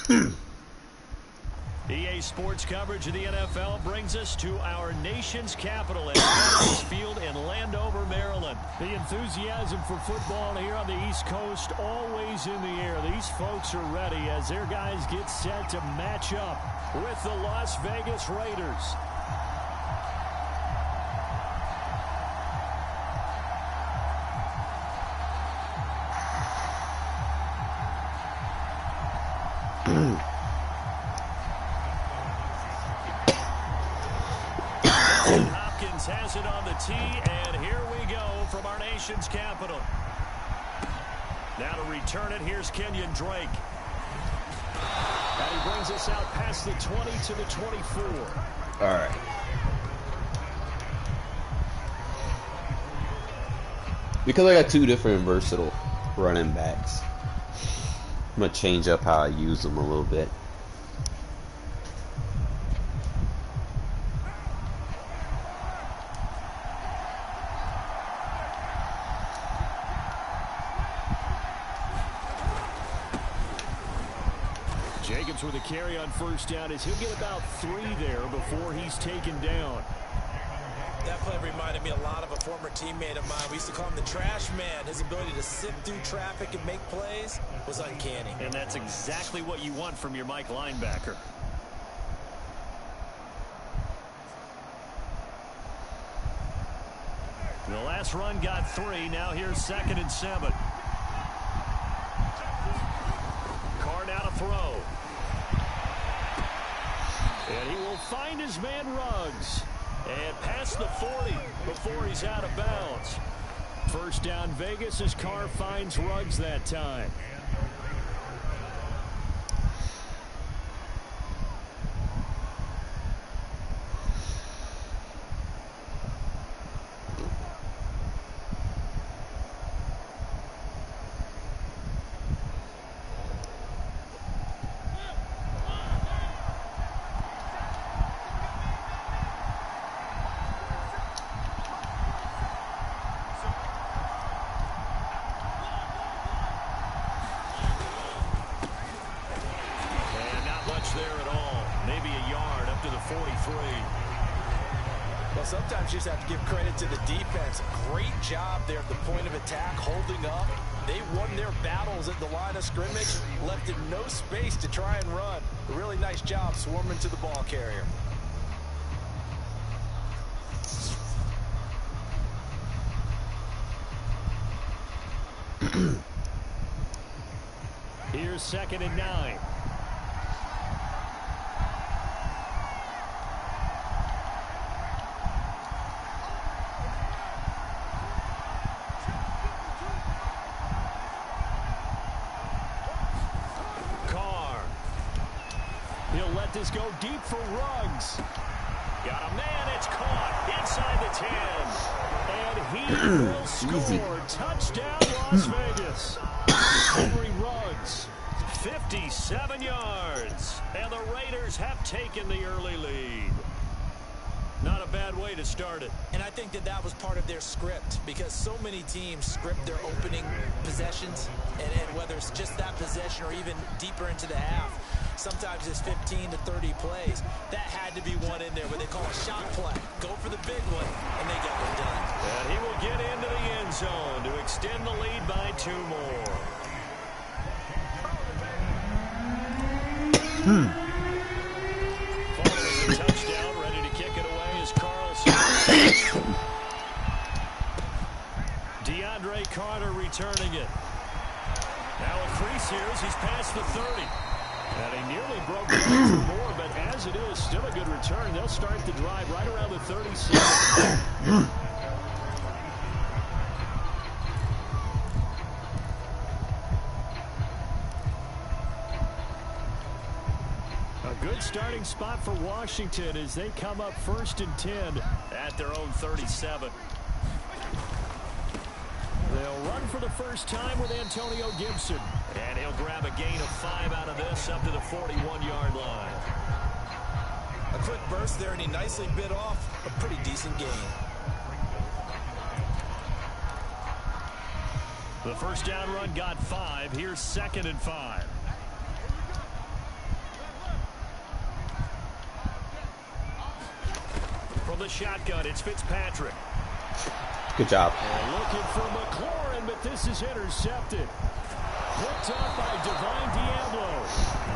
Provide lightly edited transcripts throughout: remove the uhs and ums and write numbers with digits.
EA Sports coverage of the NFL brings us to our nation's capital at Veterans Field in Landover, Maryland. The enthusiasm for football here on the East Coast always in the air. These folks are ready as their guys get set to match up with the Las Vegas Raiders. Has it on the tee, and here we go from our nation's capital. Now to return it, here's Kenyon Drake. And he brings us out past the 20 to the 24. All right. Because I got two different versatile running backs, I'm going to change up how I use them a little bit. Jacobs with a carry on first down as he'll get about 3 there before he's taken down. That play reminded me a lot of a former teammate of mine. We used to call him the trash man. His ability to sift through traffic and make plays was uncanny. And that's exactly what you want from your Mike linebacker. The last run got 3. Now here's 2nd and 7. Carr now to throw. And he will find his man Ruggs. And past the 40 before he's out of bounds. First down Vegas as Carr finds Ruggs that time. There at all. Maybe a yard up to the 43. Well, sometimes you just have to give credit to the defense. Great job there at the point of attack, holding up. They won their battles at the line of scrimmage, left it no space to try and run. A really nice job swarming to the ball carrier. Here's 2nd and 9. He'll let this go deep for Ruggs. Got a man, it's caught inside the 10. And he will score. Touchdown, Las Vegas. Henry Ruggs, 57 yards. And the Raiders have taken the early lead. Not a bad way to start it. And I think that was part of their script, because so many teams script their opening possessions, and whether it's just that possession or even deeper into the half, sometimes it's 15 to 30 plays. That had to be one in there where they call a shot play. Go for the big one, and they got it done. And he will get into the end zone to extend the lead by 2 more. Following the touchdown, ready to kick it away is Carlson. DeAndre Carter returning it. Now a crease here as he's past the 30. And he nearly broke the for more, but as it is, still a good return. They'll start the drive right around the 37. A good starting spot for Washington as they come up 1st and 10 at their own 37. They'll run for the first time with Antonio Gibson. And he'll grab a gain of 5 out of this up to the 41-yard line. A quick burst there, and he nicely bit off a pretty decent gain. The first down run got 5. Here's 2nd and 5. From the shotgun, it's Fitzpatrick. Good job. And looking for McLaurin, but this is intercepted. Picked up by Divine Diablo.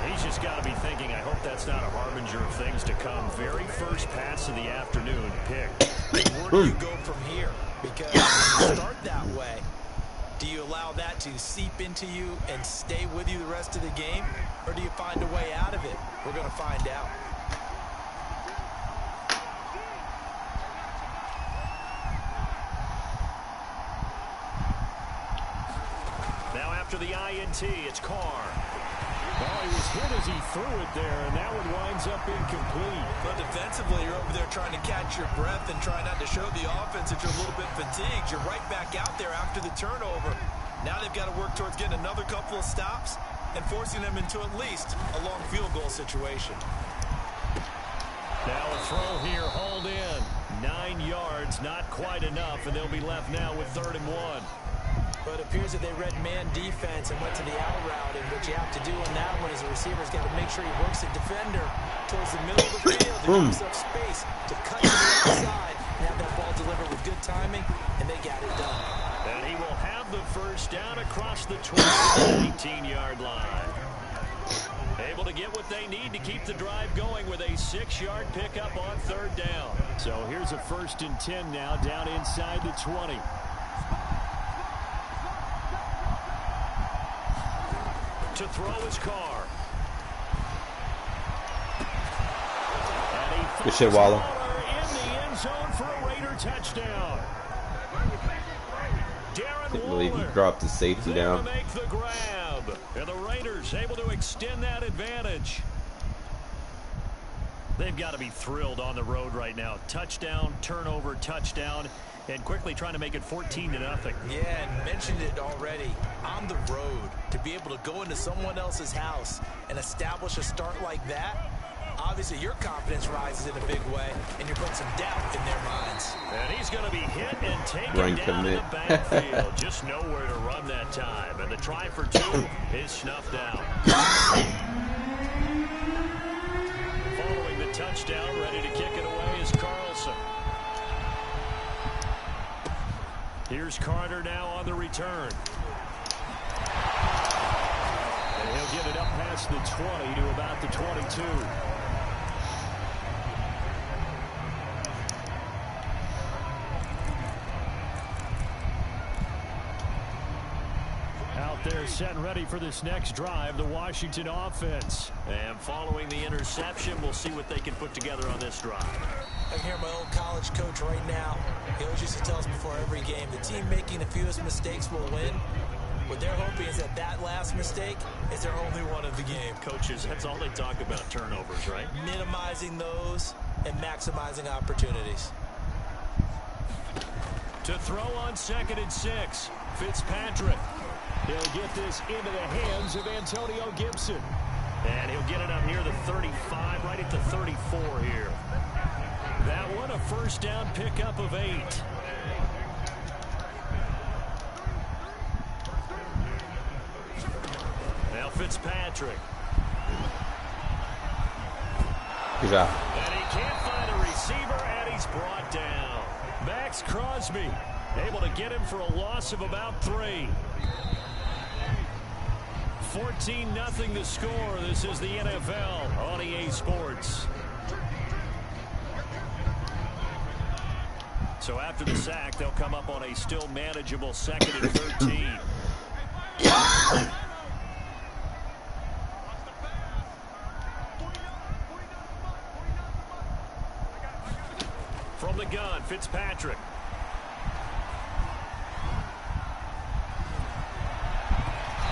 He's just got to be thinking, I hope that's not a harbinger of things to come. Very first pass of the afternoon, picked. Where do you go from here? Because you start that way. Do you allow that to seep into you and stay with you the rest of the game? Or do you find a way out of it? We're going to find out. Now after the INT, it's Carr. Well, he was hit as he threw it there, and that one winds up incomplete. But defensively, you're over there trying to catch your breath and try not to show the offense that you're a little bit fatigued. You're right back out there after the turnover. Now they've got to work towards getting another couple of stops and forcing them into at least a long field goal situation. Now a throw here, hauled in. 9 yards, not quite enough, and they'll be left now with 3rd and 1. But it appears that they read man defense and went to the out route, and what you have to do on that one is the receiver's got to make sure he works the defender towards the middle of the field to give himself space to cut to the outside and have that ball delivered with good timing, and they got it done. And he will have the first down across the 18-yard line. Able to get what they need to keep the drive going with a 6-yard pickup on 3rd down. So here's a 1st and 10 now down inside the 20. To throw his Carr. Good shit, Waller. In the end zone for a Raider touchdown. I believe he dropped the safety down. Make the grab. And the Raiders able to extend that advantage. They've got to be thrilled on the road right now. Touchdown, turnover, touchdown, and quickly trying to make it 14-0. Yeah, and mentioned it already. On the road, to be able to go into someone else's house and establish a start like that, obviously your confidence rises in a big way, and you're putting some doubt in their minds. And he's going to be hit and taken down in the backfield. Just nowhere to run that time. And the try for 2 is snuffed out. Following the touchdown, ready to kick it away is Carlson. Here's Carter now on the return. And he'll get it up past the 20 to about the 22. Out there set and ready for this next drive, the Washington offense. And following the interception, we'll see what they can put together on this drive. I can hear my old college coach right now. He always used to tell us before every game, the team making the fewest mistakes will win. What they're hoping is that that last mistake is their only one of the game. Coaches, that's all they talk about, turnovers, right? Minimizing those and maximizing opportunities. To throw on 2nd and 6, Fitzpatrick. He'll get this into the hands of Antonio Gibson. And he'll get it up near the 35, right at the 34 here. That one, a 1st down pickup of 8. Now Fitzpatrick. Good job. And he can't find a receiver, and he's brought down. Max Crosby able to get him for a loss of about 3. 14-0 the score. This is the NFL on EA Sports. So after the sack, they'll come up on a still manageable 2nd and 13. From the gun, Fitzpatrick.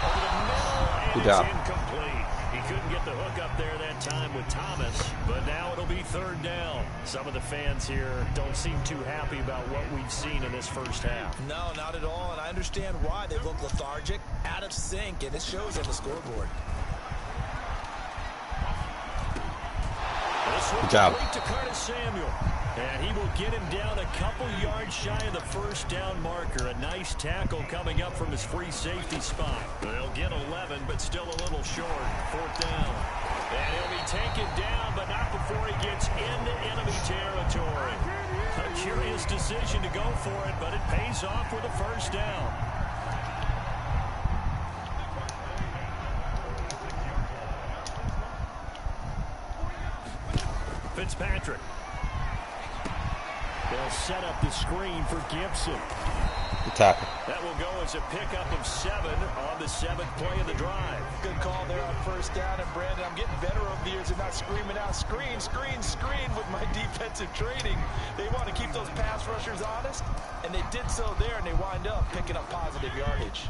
Over the middle, and good job. It's incomplete. He couldn't get the hook up there that time with Thomas, but now it'll be 3rd down. Some of the fans here don't seem too happy about what we've seen in this first half. No, not at all, and I understand why. They look lethargic, out of sync, and it shows on the scoreboard. Good job. To Curtis Samuel. And he will get him down a couple yards shy of the 1st down marker. A nice tackle coming up from his free safety spot. They'll get 11, but still a little short. 4th down. And he'll be taken down, but not before he gets into enemy territory. A curious decision to go for it, but it pays off with a first down. Fitzpatrick. They'll set up the screen for Gibson. Tackle. That will go as a pickup of 7 on the 7th play of the drive. Good call there on first down. And Brandon, I'm getting better over the years and not screaming out screen, screen, screen with my defensive training. They want to keep those pass rushers honest, and they did so there, and they wind up picking up positive yardage.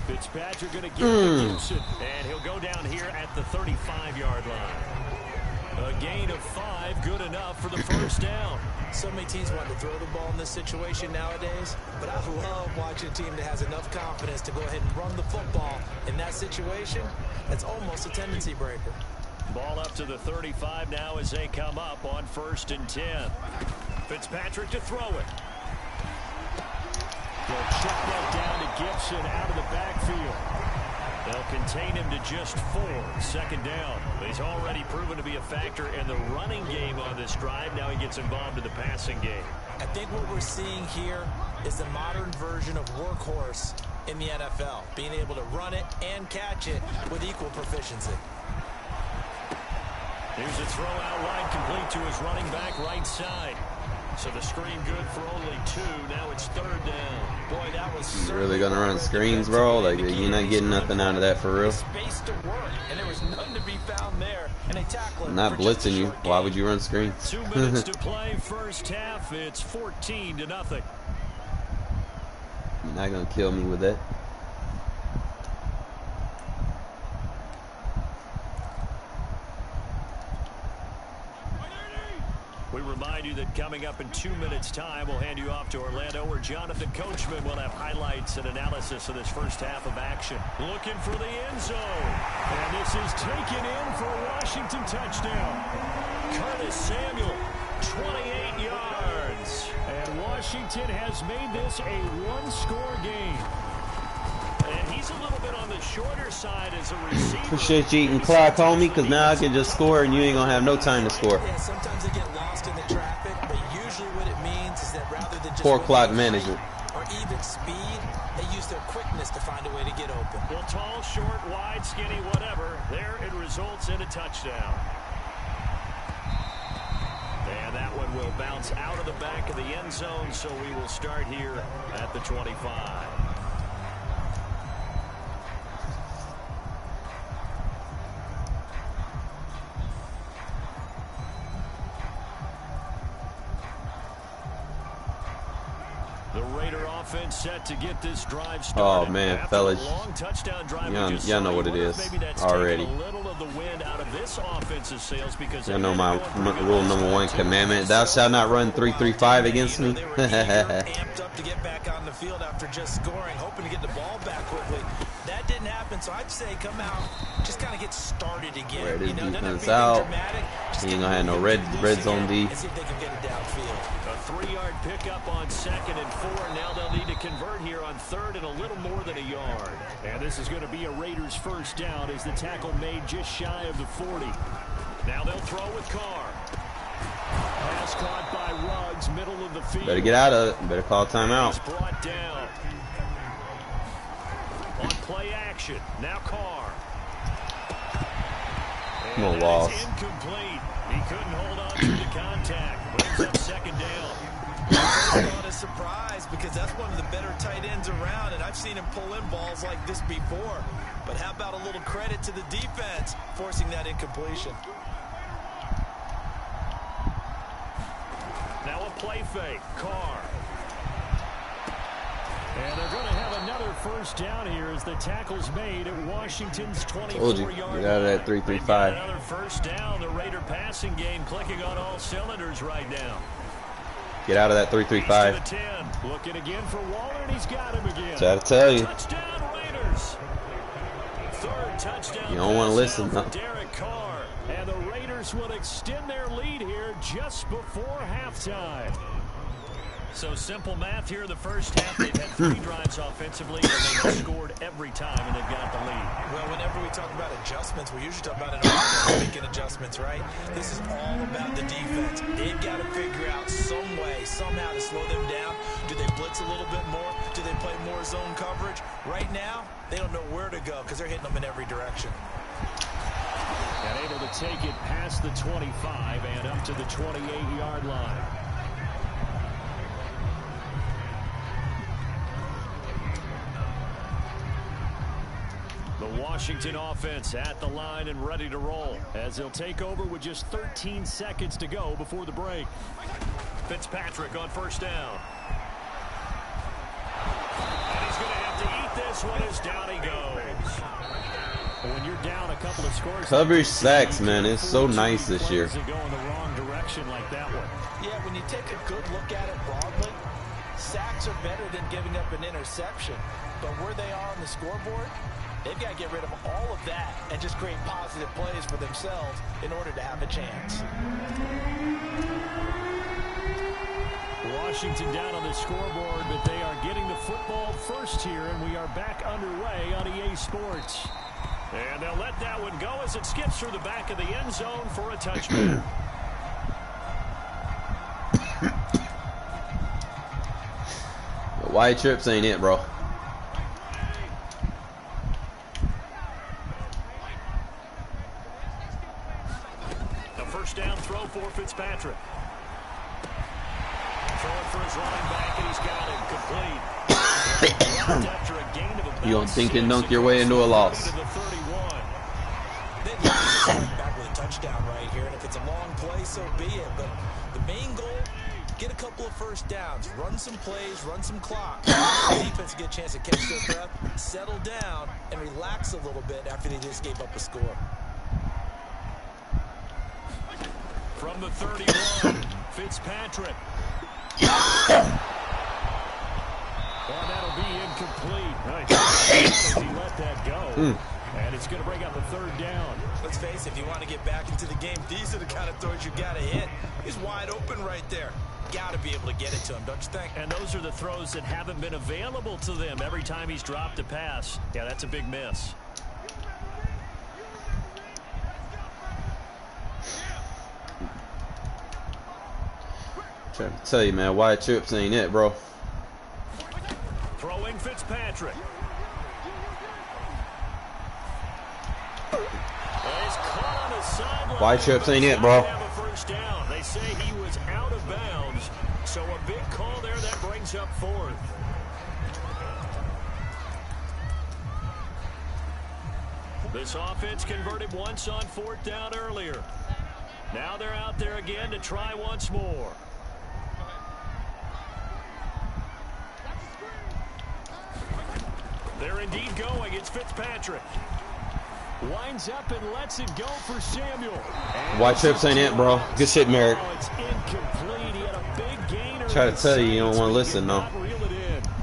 Fitzpatrick going to give it to Gibson, and he'll go down here at the 35-yard line. A gain of 5, good enough for the first down. So many teams want to throw the ball in this situation nowadays, but I love watching a team that has enough confidence to go ahead and run the football. In that situation, that's almost a tendency breaker. Ball up to the 35 now as they come up on 1st and 10. Fitzpatrick to throw it. They'll check that down to Gibson out of the backfield. They'll contain him to just 4. 2nd down. He's already proven to be a factor in the running game on this drive. Now he gets involved in the passing game. I think what we're seeing here is the modern version of workhorse in the NFL. Being able to run it and catch it with equal proficiency. Here's a throw out line complete to his running back right side. So the screen good for only 2. Now it's 3rd down. Boy, that was You really gonna run screens, bro? Like, you're not getting nothing out of that for real. Space to work, and there was none to be found there. And they tackle him. Not blitzing you. Why would you run screens? 2 minutes to play first half. It's 14-0. You're not gonna kill me with that. We remind you that coming up in 2 minutes' time, we'll hand you off to Orlando, where Jonathan Coachman will have highlights and analysis of this first half of action. Looking for the end zone. And this is taken in for a Washington touchdown. Curtis Samuel, 28 yards. And Washington has made this a 1-score game. And he's a little bit on the shorter side as a receiver. Appreciate you eating clock, homie, because now I can just score and you ain't gonna have no time to score. Yeah, sometimes they get lost in the traffic, but usually what it means is that rather than just Poor clock management. or even speed, they use their quickness to find a way to get open. Well, tall, short, wide, skinny, whatever. There it results in a touchdown. And that one will bounce out of the back of the end zone, so we will start here at the 25. The Raider offense set to get this drive started. Oh man, After fellas, a long touchdown drive, y'all know what it is maybe that's already. taken a little of the wind out of this offensive sails because Y'all know my rule #1 commandment: thou shalt not run 3-3-5 against me. They were amped up to get back on the field after just scoring, hoping to get the ball back quickly. That didn't happen, so I'd say come out, just kind of get started again. Wear this You know, doesn't have to defense be out. dramatic, just He ain't get gonna have no loose red zone again D. and see if they can get it downfield. A 3-yard pickup on 2nd and 4. Now they'll need to convert here on 3rd and a little more than a yard. And this is going to be a Raiders first down as the tackle made just shy of the 40. Now they'll throw with Carr. Pass caught by Ruggs, middle of the field. Better get out of it. Better call timeout. He's brought down. On play action. Now Carr. No And that loss. is incomplete. He couldn't hold on to the contact. Brings up 2nd down. Not a surprise because that's one of the better tight ends around, and I've seen him pull in balls like this before. But how about a little credit to the defense forcing that incompletion? Now a play fake. Carr. And they're going to have another first down here as the tackle's made at Washington's 24-yard line. Get out of that 3-3-5. Another first down. The Raider passing game clicking on all cylinders right now. Get out of that 3-3-5. He's to the 10. Looking again for Waller, and he's got him again. Try to tell you. Touchdown Raiders. 3rd touchdown. You don't want to listen. For Derek Carr. And the Raiders will extend their lead here just before halftime. So simple math here in the first half. They've had 3 drives offensively, and they've scored every time, and they've got the lead. Well, whenever we talk about adjustments, we usually talk about an offense making adjustments, right? This is all about the defense. They've got to figure out some way, somehow to slow them down. Do they blitz a little bit more? Do they play more zone coverage? Right now, they don't know where to go because they're hitting them in every direction. And able to take it past the 25 and up to the 28-yard line. The Washington offense at the line and ready to roll as they'll take over with just 13 seconds to go before the break. Fitzpatrick on first down. And he's going to have to eat this one as down he goes. When you're down a couple of scores, Coverage sacks, man, it's so nice this year. Go in the wrong direction like that one. Yeah, when you take a good look at it broadly, sacks are better than giving up an interception. But where they are on the scoreboard, they've got to get rid of all of that and just create positive plays for themselves in order to have a chance. Washington down on the scoreboard, but they are getting the football first here, and we are back underway on EA Sports. And they'll let that one go as it skips through the back of the end zone for a touchdown. Wide trips ain't it, bro. A first down throw for Fitzpatrick. Throwing for his running back, and he's got it complete. After a gain of about You don't think and dunk your way into a loss. They'd like back with a touchdown right here, and if it's a long play, so be it. But the main goal, get a couple of first downs, run some plays, run some clock. The defense get a chance to catch their breath, settle down, and relax a little bit after they just gave up a score. From the 31, Fitzpatrick. Well, that'll be incomplete. Nice. He let that go. And it's going to bring up a third down. Let's face it, if you want to get back into the game, these are the kind of throws you got to hit. He's wide open right there. Got to be able to get it to him, don't you think? And those are the throws that haven't been available to them every time he's dropped a pass. Yeah, that's a big miss. Trying to tell you, man, wide trips ain't it, bro. Throwing Fitzpatrick. Wide trips ain't it, bro. First down. They say he was out of bounds, so a big call there that brings up fourth. This offense converted once on fourth down earlier. Now they're out there again to try once more. They're indeed going. It's Fitzpatrick. Winds up and lets it go for Samuel. Wide trips ain't it, bro. Good shit, Merrick. Oh, it's incomplete. He had a big gainer. Try to tell you don't want to listen, though.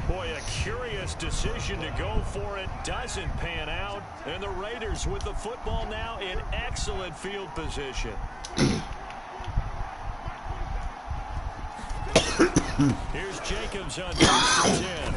Boy, a curious decision to go for it. Doesn't pan out. And the Raiders with the football now in excellent field position. Here's Jacobs on 10.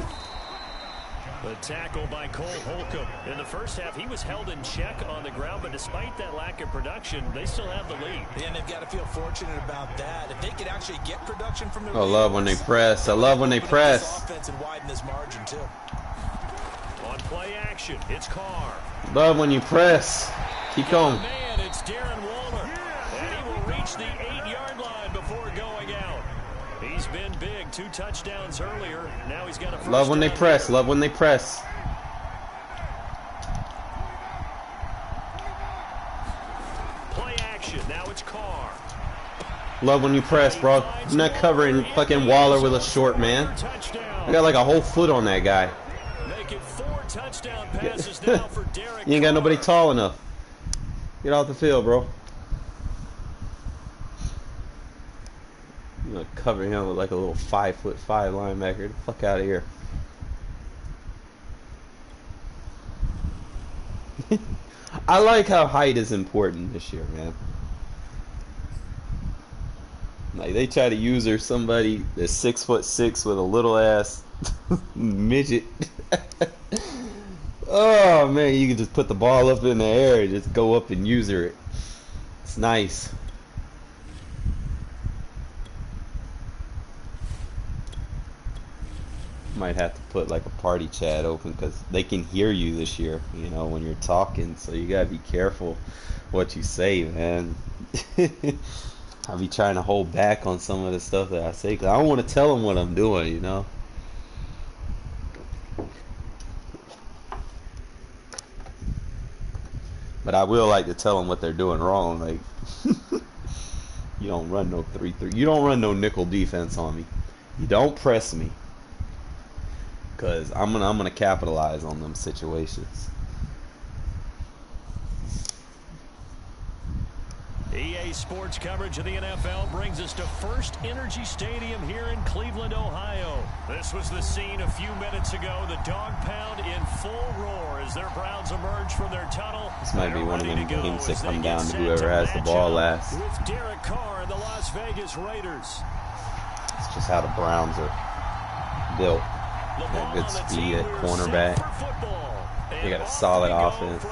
The tackle by Cole Holcomb. In the first half, he was held in check on the ground, but despite that lack of production, they still have the lead. And they've got to feel fortunate about that. If they could actually get production from their I love when they press. I love when they press. Offense and widen this margin too. On play action, it's Carr. Love when you press. Keep going. Man, it's Darren Waller. And he will reach the 8-yard line before going out. He's been big. 2 touchdowns earlier. Now he's got a first Love when they down press. here. Love when they press. Play action. Now it's Carr. Love when you press, bro. I'm not covering fucking Waller with a short man. I got like a whole foot on that guy. Make it 4 touchdown passes now for Derek You ain't got nobody Carr. tall enough. Get off the field, bro. I'm gonna cover him with like a little 5'5" linebacker. Get the fuck out of here. I like how height is important this year, man. Like they try to use her somebody that's 6'6" with a little ass midget. Oh man, you can just put the ball up in the air and just go up and use her. It's nice. Might have to put like a party chat open because they can hear you this year, you know, when you're talking. So you gotta be careful what you say, man. I'll be trying to hold back on some of the stuff that I say because I don't want to tell them what I'm doing, you know. But I will like to tell them what they're doing wrong. Like, you don't run no 3-3. You don't run no nickel defense on me. You don't press me. Because I'm gonna capitalize on them situations. EA Sports coverage of the NFL brings us to First Energy Stadium here in Cleveland, Ohio. This was the scene a few minutes ago. The dog pound in full roar as their Browns emerge from their tunnel. This might be one of them games that come down to whoever has the ball last. With Derek Carr and the Las Vegas Raiders. It's just how the Browns are built. Got good speed at cornerback. They got a solid offense.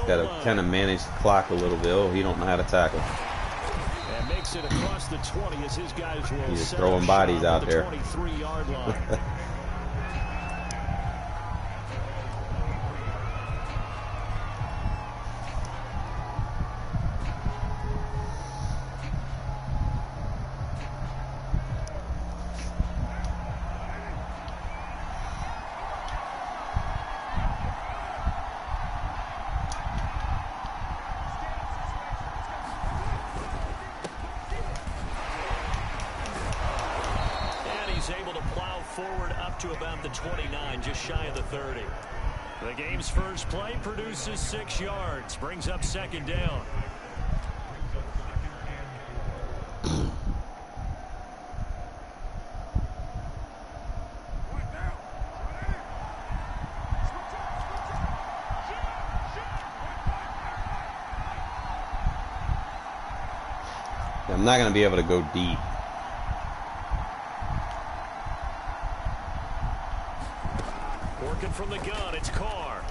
Got to kind of manage the clock a little bit. Oh, he don't know how to tackle. And makes it across the 20 as his guys will He's just throwing bodies out there. 23-yard line. Able to plow forward up to about the 29, just shy of the 30. The game's first play produces 6 yards, brings up second down. I'm not going to be able to go deep. Working from the gun, it's Carr.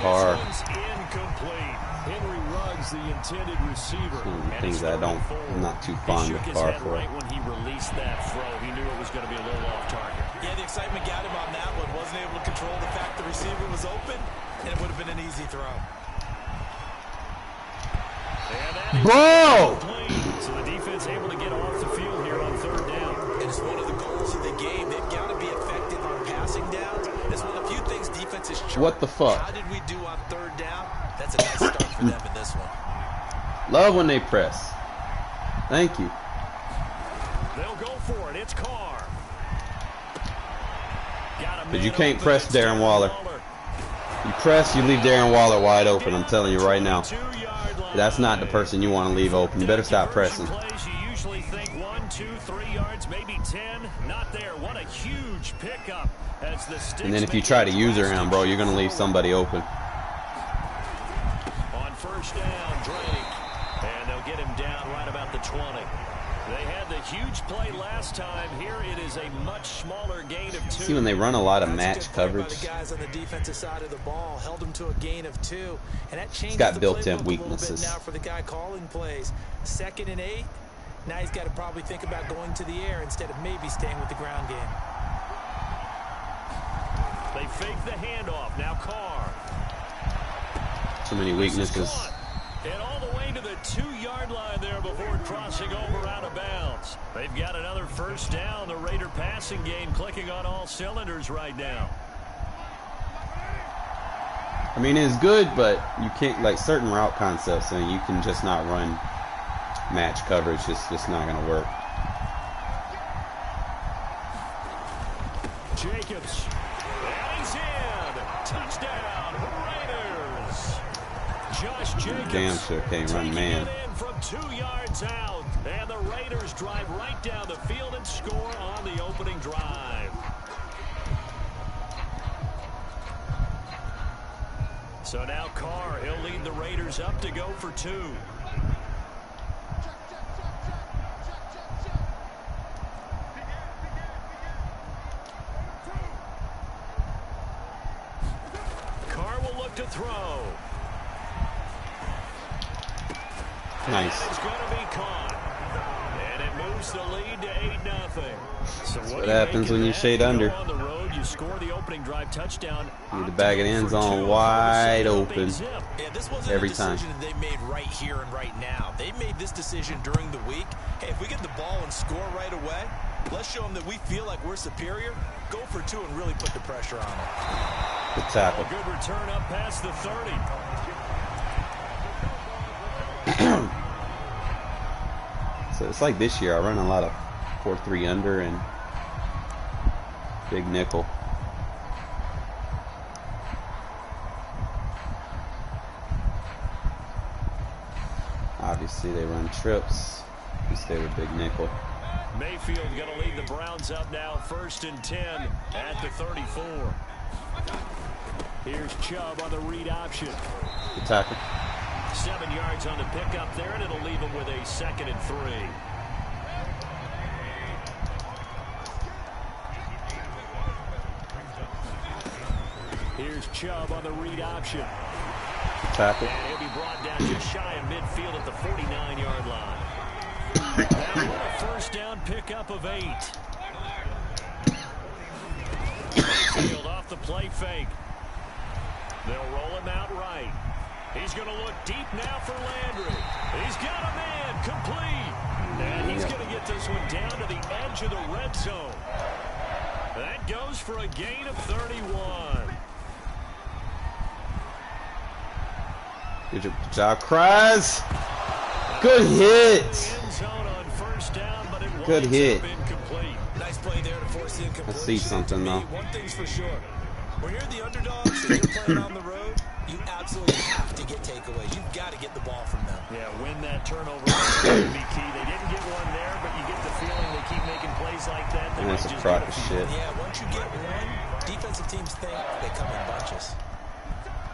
Carr. Incomplete. Henry Ruggs, the intended receiver. Things I'm not too fond of Carr for. Right when he released that throw, he knew it was going to be a little off target. Yeah, the excitement got him on that one. Wasn't able to control the fact the receiver was open, and it would have been an easy throw. Bro! So the defense able to get off the field here on third down. And it's one of the goals of the game. They've got to be effective on passing downs. It's one of the few things defense is trying. What the fuck? How did we do on third down? That's a nice start for them in this one. Love when they press. Thank you. They'll go for it. It's Carr. But you can't press Darren Waller. You press, you leave Darren Waller wide open. I'm telling you right now. That's not the person you want to leave open. You better stop pressing. You usually think 1, 2, 3 yards, maybe 10. Not there. What a huge pickup as the sticks. And then if you try to use him, bro, you're going to leave somebody open. On first down, Drake. And they'll get him down right about the 20. They had the huge play last time. Here it is a much smaller gain of 2. See, when they run a lot of match coverage, the guys on the defensive side of the ball held him to a gain of 2, and that changes it's got the built-in playbook weaknesses. now for the guy calling plays. 2nd and 8. Now he's got to probably think about going to the air instead of maybe staying with the ground game. They fake the handoff. Now Carr. Too many weaknesses. And all the way to the 2-yard line there before crossing over out of bounds. They've got another first down. The Raider passing game clicking on all cylinders right now. I mean, it's good, but you can't, like certain route concepts, and you can just not run match coverage. It's just not going to work. Jacobs. And he's in. Touchdown, Raiders. Josh Jacobs. Damn sure can't run man. In from 2 yards out. And the Raiders drive right down the field and score on the opening drive. So now Carr, he'll lead the Raiders up to go for 2. to throw. Nice. It's going to be caught. And it moves the lead to 8-0. So what happens when you shade under. On the road, you score the opening drive touchdown. Need the back of the end zone wide open. Yeah, this wasn't every a decision time. that they made right here and right now. They made this decision during the week. Hey, if we get the ball and score right away, let's show them that we feel like we're superior. Go for 2 and really put the pressure on them. Good tackle. A good return up past the 30. So it's like this year, I run a lot of 4-3 under and big nickel. Obviously, they run trips. We stay with big nickel. Mayfield going to lead the Browns up now, 1st and 10 at the 34. Here's Chubb on the read option. Good tackle. 7 yards on the pickup there, and it'll leave him with a 2nd and 3. Here's Chubb on the read option. Good tackle. And he'll be brought down just shy of midfield at the 49-yard line. Now a 1st down pickup of 8. Field off the play fake. They'll roll him out right. He's going to look deep now for Landry. He's got a man complete. And he's going to get this one down to the edge of the red zone. That goes for a gain of 31. Good job, Kraz. Good hit. End zone on 1st down, but it Good winds hit. up incomplete. Nice play there to force the incompletion. I see something, To me, though. One thing's for sure. When you're the underdogs and you're playing on the road, you absolutely have to get takeaways. You've got to get the ball from them. Yeah, win that turnover is going to be key. They didn't get one there, but you get the feeling they keep making plays like that. They And might that's a just crock get of a few. shit. Yeah, once you get one, defensive teams think they come in bunches.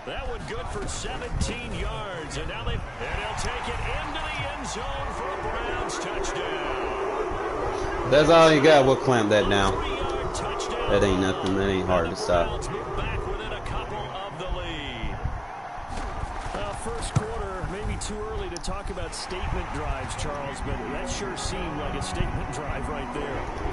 That one good for 17 yards, and now they'll take it into the end zone for a Browns touchdown. That's all you got. We'll clamp that down. 3-yard touchdown. That ain't nothing. That ain't hard to stop. Browns move back within a couple of the lead. First quarter, maybe too early to talk about statement drives, Charles, but that sure seemed like a statement drive right there.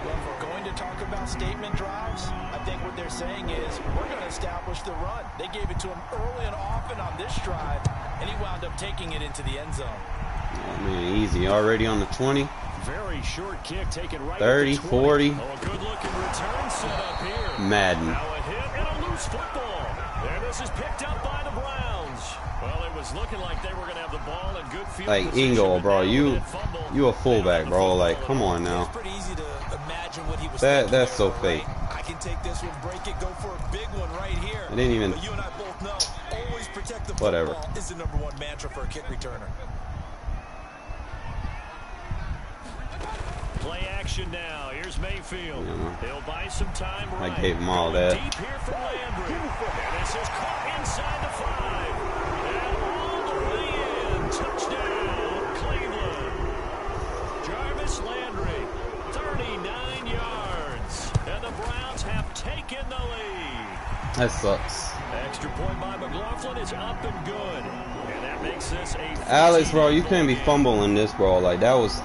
Well, if we're going to talk about statement drives, I think what they're saying is we're going to establish the run. They gave it to him early and often on this drive, and he wound up taking it into the end zone. Oh, man, easy. Already on the 20. Very short kick taken right 30, at the 40. 20. Oh, a good-looking return set up here. Madden. Now a hit and a loose football. And this is picked up by the Browns. Well, it was looking like they were going to have the ball in good field Like, position, Ingo, but bro, now you with that fumble, a fullback, bro. Like, come on now. It's pretty easy to imagine what he was That's thinking so there, fake. right? I can take this one, break it, go for a big one right here. I didn't even. But you and I both know, always protect the Whatever. football is the #1 mantra for a kick returner. Play action now. Here's Mayfield. Yeah. He'll buy some time right. I gave him all Going that. Deep here for Landry. And this is caught inside the 5. And all the way in. Touchdown, Cleveland. Jarvis Landry, 39 yards. And the Browns have taken the lead. That sucks. Extra point by McLaughlin is up and good. And that makes this a Alex, bro, you couldn't be fumbling this, bro. Like, that was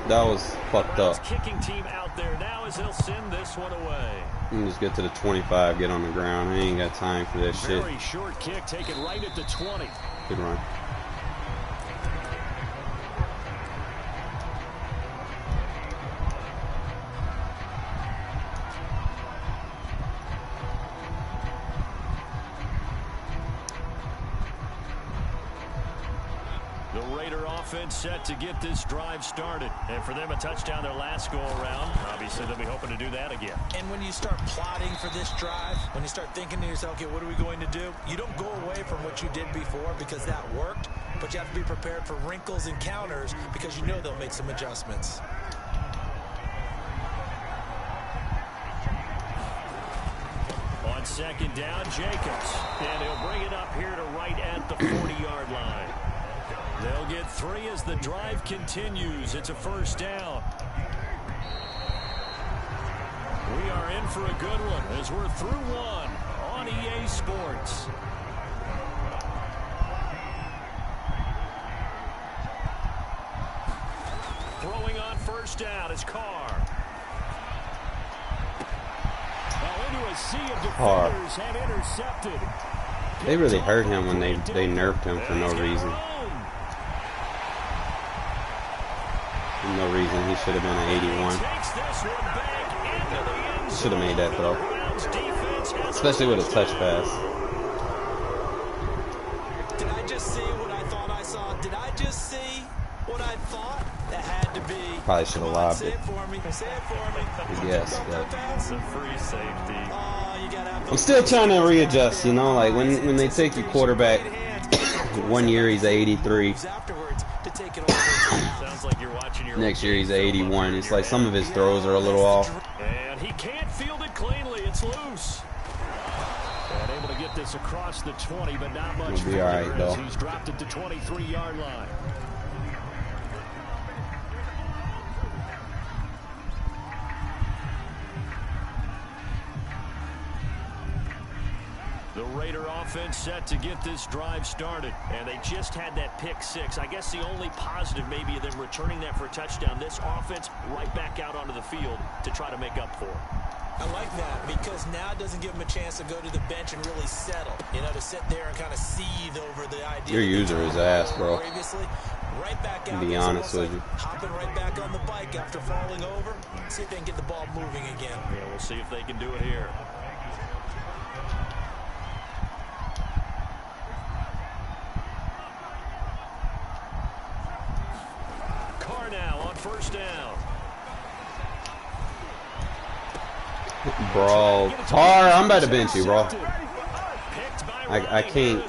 fucked Browns up. kicking team out there now as they'll send this one away. You can just get to the 25, get on the ground. I ain't got time for that shit. Very short kick taken right at the 20. Good run. The Raider offense set to get this drive started. And for them, a touchdown their last go-around. Obviously, they'll be hoping to do that again. And when you start plotting for this drive, when you start thinking to yourself, okay, what are we going to do? You don't go away from what you did before because that worked, but you have to be prepared for wrinkles and counters because you know they'll make some adjustments. On 2nd down, Jacobs. And he'll bring it up here to right at the 40-yard line. They'll get 3 as the drive continues. It's a 1st down. We are in for a good one as we're through one on EA Sports. first down is Carr. Well, into a sea of defenders and intercepted. They really hurt him when they nerfed him for no reason. For no reason. He should have been an 81. Should have made that throw. Especially with a touch pass. Did I just see what I thought I saw? Did I just see what I thought? That had to be. Probably should have lobbed it. it. Say it for me. Say it for me. Yes, It's a free safety. Oh, you gotta have I'm still trying to readjust, you know, like when they take your quarterback, 1 year he's 83. Sounds like you're watching your Next year he's 81. It's like some of his throws are a little off. And he can't field it cleanly. It's loose. And able to get this across the 20, but not much. He'll be all right, though. He's dropped it to 23-yard line. The Raider offense set to get this drive started, and they just had that pick six. I guess the only positive maybe of them returning that for a touchdown. This offense right back out onto the field to try to make up for it. I like that because now it doesn't give them a chance to go to the bench and really settle. You know, to sit there and kind of seethe over the idea. Your user is ass, bro. Previously, right back out. To be honest with you. Hopping right back on the bike after falling over. See if they can get the ball moving again. Yeah, we'll see if they can do it here. Carr now on first down. Bro, Carr, I'm about to bench you, bro. I can't.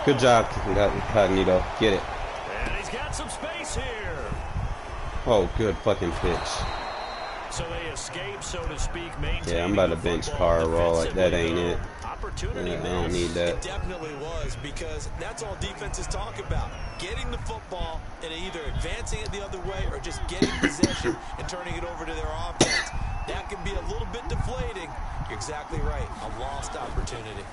Good job, Cognito. Get it. And he's got some space here. Oh, good fucking pitch. So they escape, so to speak. Yeah, I'm about to bench Carr, bro. Like, that ain't it. Opportunity. I don't need that. It definitely was, because that's all defenses talk about. Getting the football and either advancing it the other way or just getting possession and turning it over to their offense. That can be a little bit deflating. You're exactly right. A lost opportunity.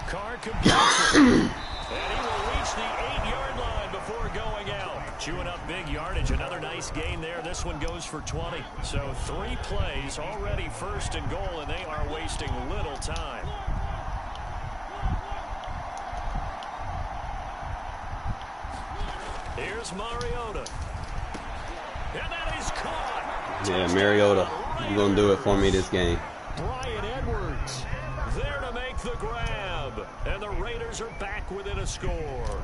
Carr completes it. And he will reach the 8-yard line before going out. Chewing up big yardage. Another nice gain there. This one goes for 20. So 3 plays already first and goal, and they are wasting little time. Here's Mariota. And that is caught. Yeah, Mariota, you're going to do it for me this game. Bryan Edwards there to make the grab. And the Raiders are back within a score.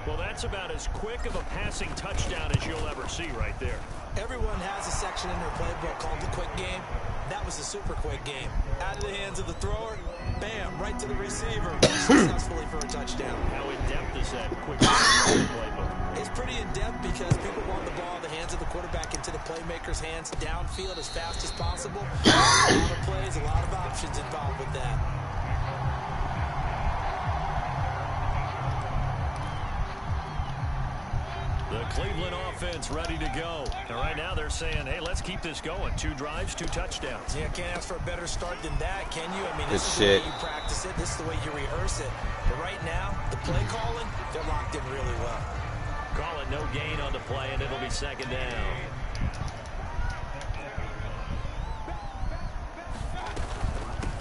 Well, that's about as quick of a passing touchdown as you'll ever see right there. Everyone has a section in their playbook called the quick game. That was a super quick game. Out of the hands of the thrower, bam, right to the receiver, successfully for a touchdown. How in-depth is that quick playbook? It's pretty in-depth because people want the ball in the hands of the quarterback into the playmaker's hands downfield as fast as possible. A lot of plays, a lot of options involved with that. The Cleveland offense ready to go. And right now they're saying, hey, let's keep this going. 2 drives, 2 touchdowns. Yeah, can't ask for a better start than that, can you? I mean, this is Good the shit. way you practice it. This is the way you rehearse it. But right now, the play calling, they're locked in really well. Call it no gain on the play, and it'll be second down.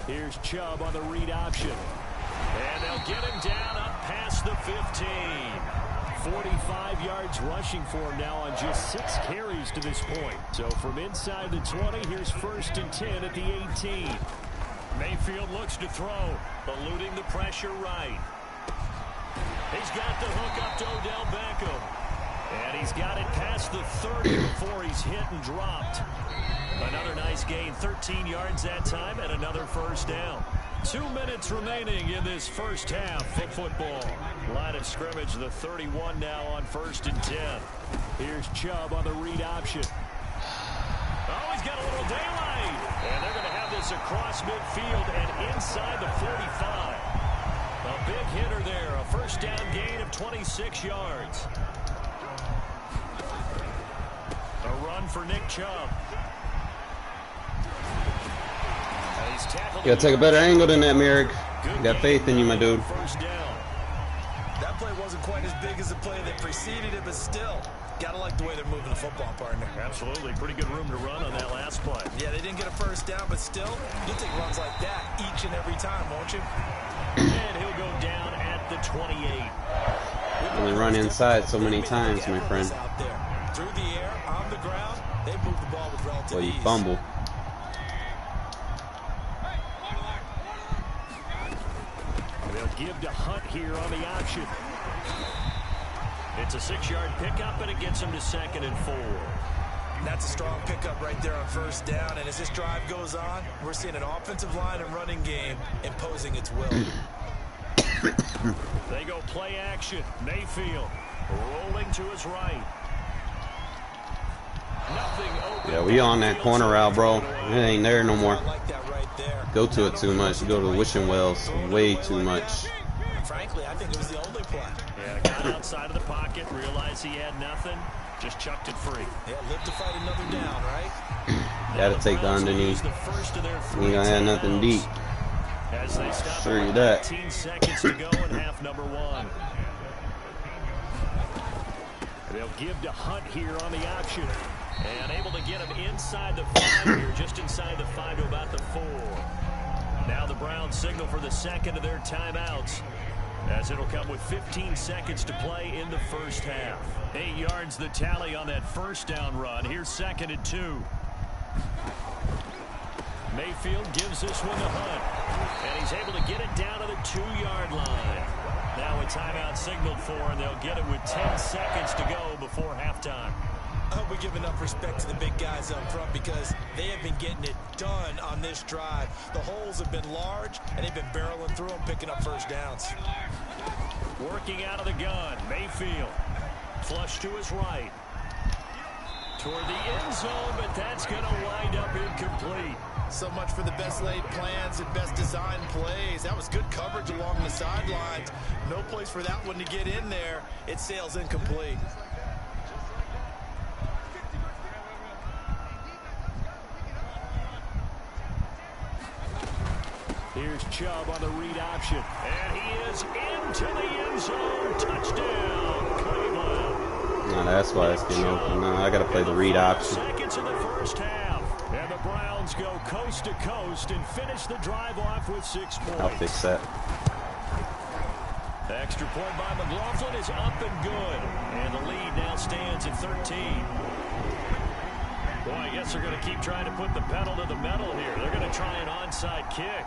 Here's Chubb on the read option. And they'll get him down up past the 15. 45 yards rushing for him now on just 6 carries to this point. So from inside the 20, here's 1st and 10 at the 18. Mayfield looks to throw, eluding the pressure right. He's got the hook up to Odell Beckham. And he's got it past the 30 before he's hit and dropped. Another nice gain, 13 yards that time, and another first down. 2 minutes remaining in this first half of football. Line of scrimmage, the 31 now on 1st and 10. Here's Chubb on the read option. Oh, he's got a little daylight. And they're going to have this across midfield and inside the 45. A big hitter there, a first down gain of 26 yards. A run for Nick Chubb. You gotta take a better angle than that, Merrick. Got faith in you, my dude. That play wasn't quite as big as the play that preceded it, but still, gotta like the way they're moving the football, partner. Absolutely. Pretty good room to run on that last play. Yeah, they didn't get a first down, but still, you'll take runs like that each and every time, won't you? And he'll go down at the 28. Only run inside so many times, my friend. Out there. Through the air, on the ground, they move the ball with relative Well, you ease. fumble. They'll give to Hunt here on the option. It's a 6-yard pickup, and it gets him to 2nd and 4. That's a strong pickup right there on first down. And as this drive goes on, we're seeing an offensive line and running game imposing its will. They go play action. Mayfield rolling to his right. Nothing open. Yeah, we on that corner route, bro. It ain't there no more. I like that right there. Go to it too much. You go to the wishing wells way too much. Frankly, I think it was the only play. Yeah, got outside of the pocket, realized he had nothing, just chucked it free. Yeah, live to fight another down, right? Gotta take the underneath. You ain't gonna have nothing deep. As they stop Sure you that. 18 seconds to go in half number 1. They'll give to Hunt here on the option. And able to get him inside the 5 here, just inside the 5 to about the 4. Now the Browns signal for the second of their timeouts, as it'll come with 15 seconds to play in the first half. 8 yards the tally on that first down run. Here's 2nd and 2. Mayfield gives this one to Hunt, and he's able to get it down to the 2-yard line. Now a timeout signaled for, and they'll get it with 10 seconds to go before halftime. I hope we give enough respect to the big guys up front because they have been getting it done on this drive. The holes have been large, and they've been barreling through them, picking up first downs. Working out of the gun, Mayfield. Flush to his right. Toward the end zone, but that's going to wind up incomplete. So much for the best laid plans and best designed plays. That was good coverage along the sidelines. No place for that one to get in there. It sails incomplete. Here's Chubb on the read option. And he is into the end zone. Touchdown, Cleveland. No, that's why it's getting open. No, I gotta play the read option. Seconds in the first half. And the Browns go coast to coast and finish the drive off with 6 points. I'll fix that. The extra point by McLaughlin is up and good. And the lead now stands at 13. Boy, I guess they're going to keep trying to put the pedal to the metal here. They're going to try an onside kick.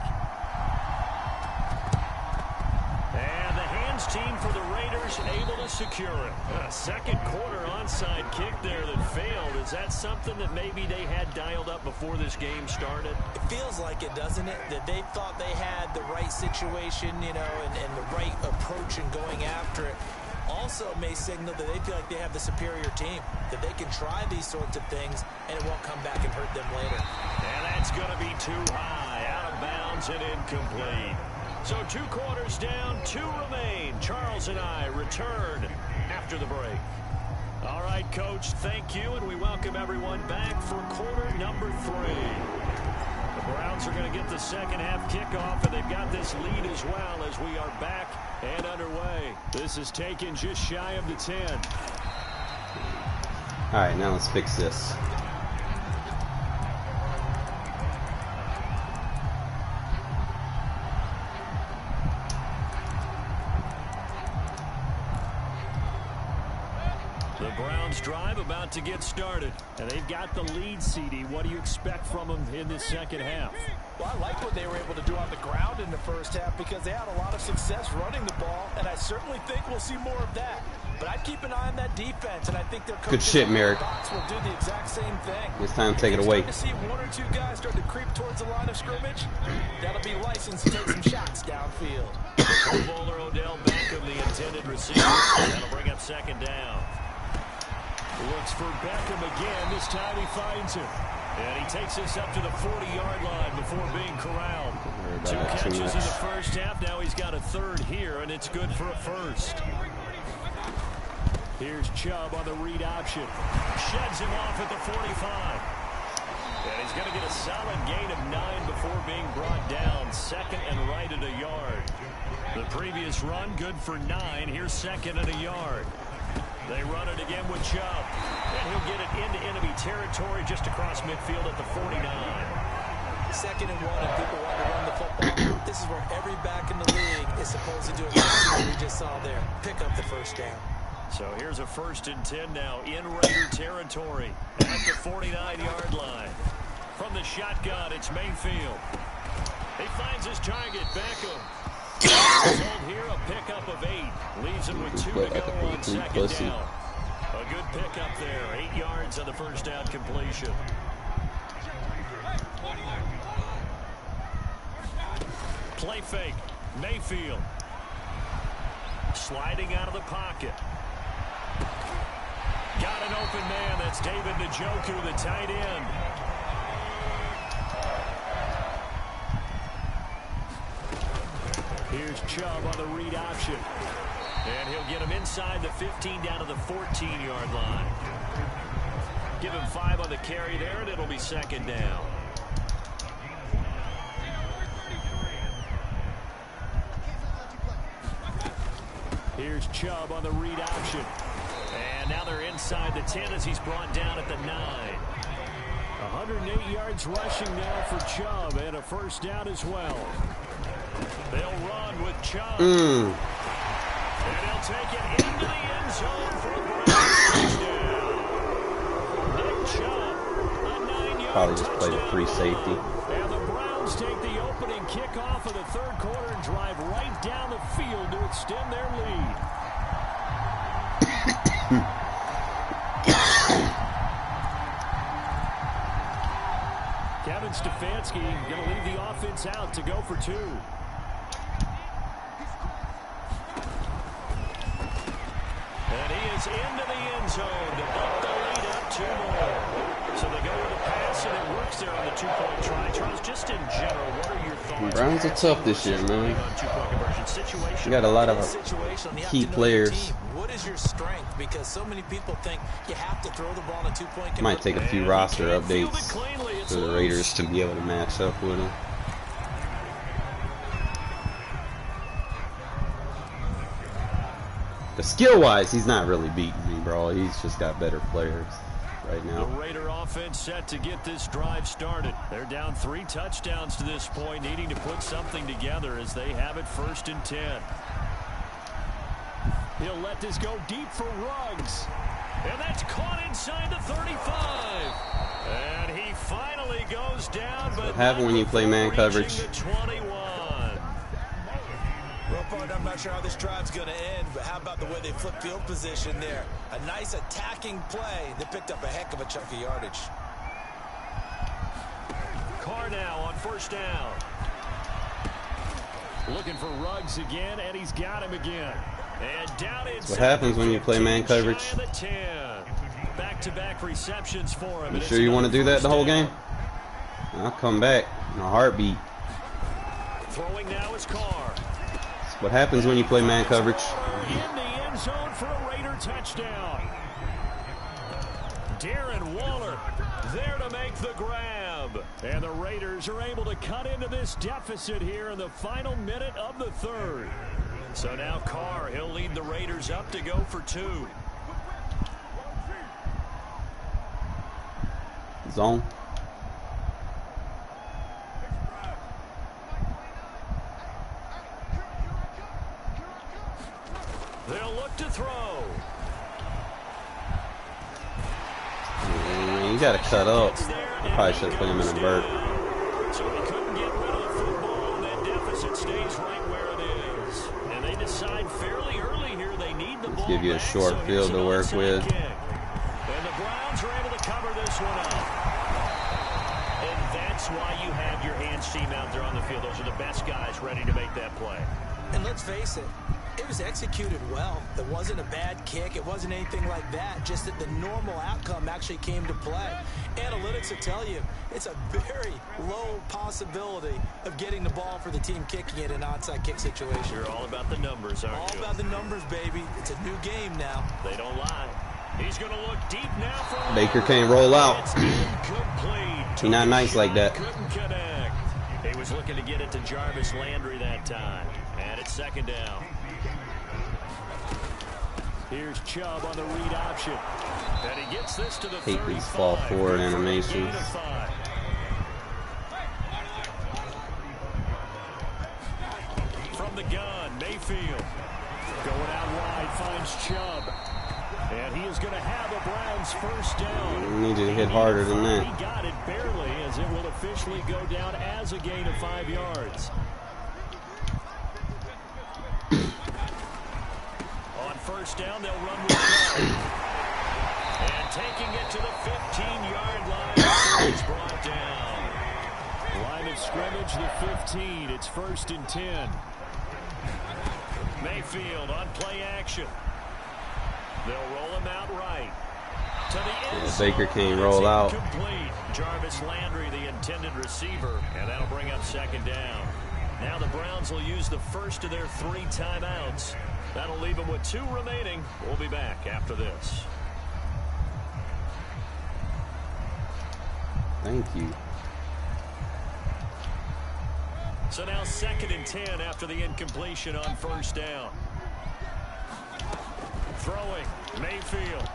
And the hands team for the Raiders able to secure it. A second quarter onside kick there that failed. Is that something that maybe they had dialed up before this game started? It feels like it, doesn't it? That they thought they had the right situation, you know, and the right approach in going after it. Also may signal that they feel like they have the superior team, that they can try these sorts of things and it won't come back and hurt them later. And that's going to be too high, out of bounds and incomplete. So 2 quarters down, 2 remain. Charles and I return after the break. All right, Coach, thank you, and we welcome everyone back for quarter number 3. The Browns are going to get the second half kickoff, and they've got this lead as well as we are back and underway. This is taken just shy of the 10. All right, now let's fix this. The Browns drive about to get started, and they've got the lead, CD. What do you expect from them in this second half? Well, I like what they were able to do on the ground in the first half because they had a lot of success running the ball, and I certainly think we'll see more of that. But I'd keep an eye on that defense, and I think their Good shit, Merrick. will do the exact same thing. It's time to take it away. To see 1 or 2 guys start to creep towards the line of scrimmage, that'll be licensed to take some shots downfield. Pro Bowler Odell Beckham, the intended receiver. That'll bring up second down. Looks for Beckham again. This time he finds him. And he takes this up to the 40-yard line before being corralled. 2 catches in the first half. Now he's got a third here, and it's good for a first. Here's Chubb on the read option. Sheds him off at the 45. And he's going to get a solid gain of 9 before being brought down. Second and right at a yard. The previous run, good for 9. Here's second and a yard. They run it again with Chubb. And he'll get it into enemy territory just across midfield at the 49. Second and 1, and people want to run the football. This is where every back in the league is supposed to do exactly what we just saw there. Pick up the first down. So here's a 1st and 10 now in Raider territory at the 49-yard line. From the shotgun, it's Mayfield. He finds his target, Beckham. He's hold here, a pickup of 8. Leaves him with 2 to go on second down. A good pickup there. 8 yards on the first down completion. Play fake. Mayfield. Sliding out of the pocket. Got an open man. That's David Njoku, the tight end. Here's Chubb on the read option. And he'll get him inside the 15 down to the 14-yard line. Give him 5 on the carry there, and it'll be second down. Here's Chubb on the read option. And now they're inside the 10 as he's brought down at the 9. 108 yards rushing now for Chubb, and a first down as well. They'll run with Chubb. And he'll take it into the end zone for a touchdown. Nick Chubb, a 9-yard Probably just played a free safety. And the Browns take the opening kickoff of the third quarter and drive right down the field to extend their lead. Kevin Stefanski going to leave the offense out to go for 2. And he is into the end zone to bump the lead up 2 more. So they go with a pass, and it works there on the 2-point try. Charles, just in general, what are your thoughts? Browns are tough this year, man. You got a lot of key players. What is your strength? Because so many people think you have to throw the ball in a 2-point. Might take a few roster updates for the Raiders to be able to match up with them. The skill-wise, he's not really beating me, bro. He's just got better players right now. The Raider offense set to get this drive started. They're down 3 touchdowns to this point, needing to put something together as they have it 1st and 10. He'll let this go deep for Ruggs. And that's caught inside the 35. And he finally goes down, but what happened when you play man coverage? I'm not sure how this drive's going to end, but how about the way they flip field position there? A nice attacking play that picked up a heck of a chunk of yardage. Carr now on 1st down. Looking for Ruggs again, and he's got him again. And down inside. What happens when you play man coverage? Back-to-back receptions for him. You sure you want to do that the whole game? I'll come back in a heartbeat. Throwing now is Carr. What happens when you play man coverage? In the end zone for a Raider touchdown. Darren Waller there to make the grab. And the Raiders are able to cut into this deficit here in the final minute of the 3rd. So now Carr, he'll lead the Raiders up to go for 2. Zone. They'll look to throw. You got to cut up. I probably should have put him in a vert. So he couldn't get rid of the football, and that deficit stays right where it is. And they decide fairly early here they need the ball Give you a back, short so field to work with. kick. And the Browns are able to cover this one up. And that's why you have your hands team out there on the field. Those are the best guys ready to make that play. And let's face it, it was executed well. It wasn't a bad kick. It wasn't anything like that. Just that the normal outcome actually came to play. Analytics will tell you it's a very low possibility of getting the ball for the team kicking it in an onside kick situation. You're all about the numbers, aren't you? All about the numbers, baby. It's a new game now. They don't lie. He's going to look deep now for Baker can't roll out. It's incomplete. He not nice like that. Couldn't connect. He was looking to get it to Jarvis Landry that time. And it's second down. Here's Chubb on the read option. And he gets this to the 35. Hate these fall forward animations. From the gun, Mayfield. Going out wide, finds Chubb. And he is going to have a Browns first down. You need to hit harder than that. He got it barely, as it will officially go down as a gain of 5 yards. On first down, they'll run with Chubb. And taking it to the 15-yard line, it's brought down. Line of scrimmage, the 15. It's 1st and 10. Mayfield on play action. They'll roll him out right. To the end zone. Baker can't roll out. Complete. Jarvis Landry, the intended receiver, and that'll bring up second down. Now the Browns will use the first of their 3 timeouts. That'll leave them with 2 remaining. We'll be back after this. Thank you. So now 2nd and 10 after the incompletion on first down. Throwing, Mayfield.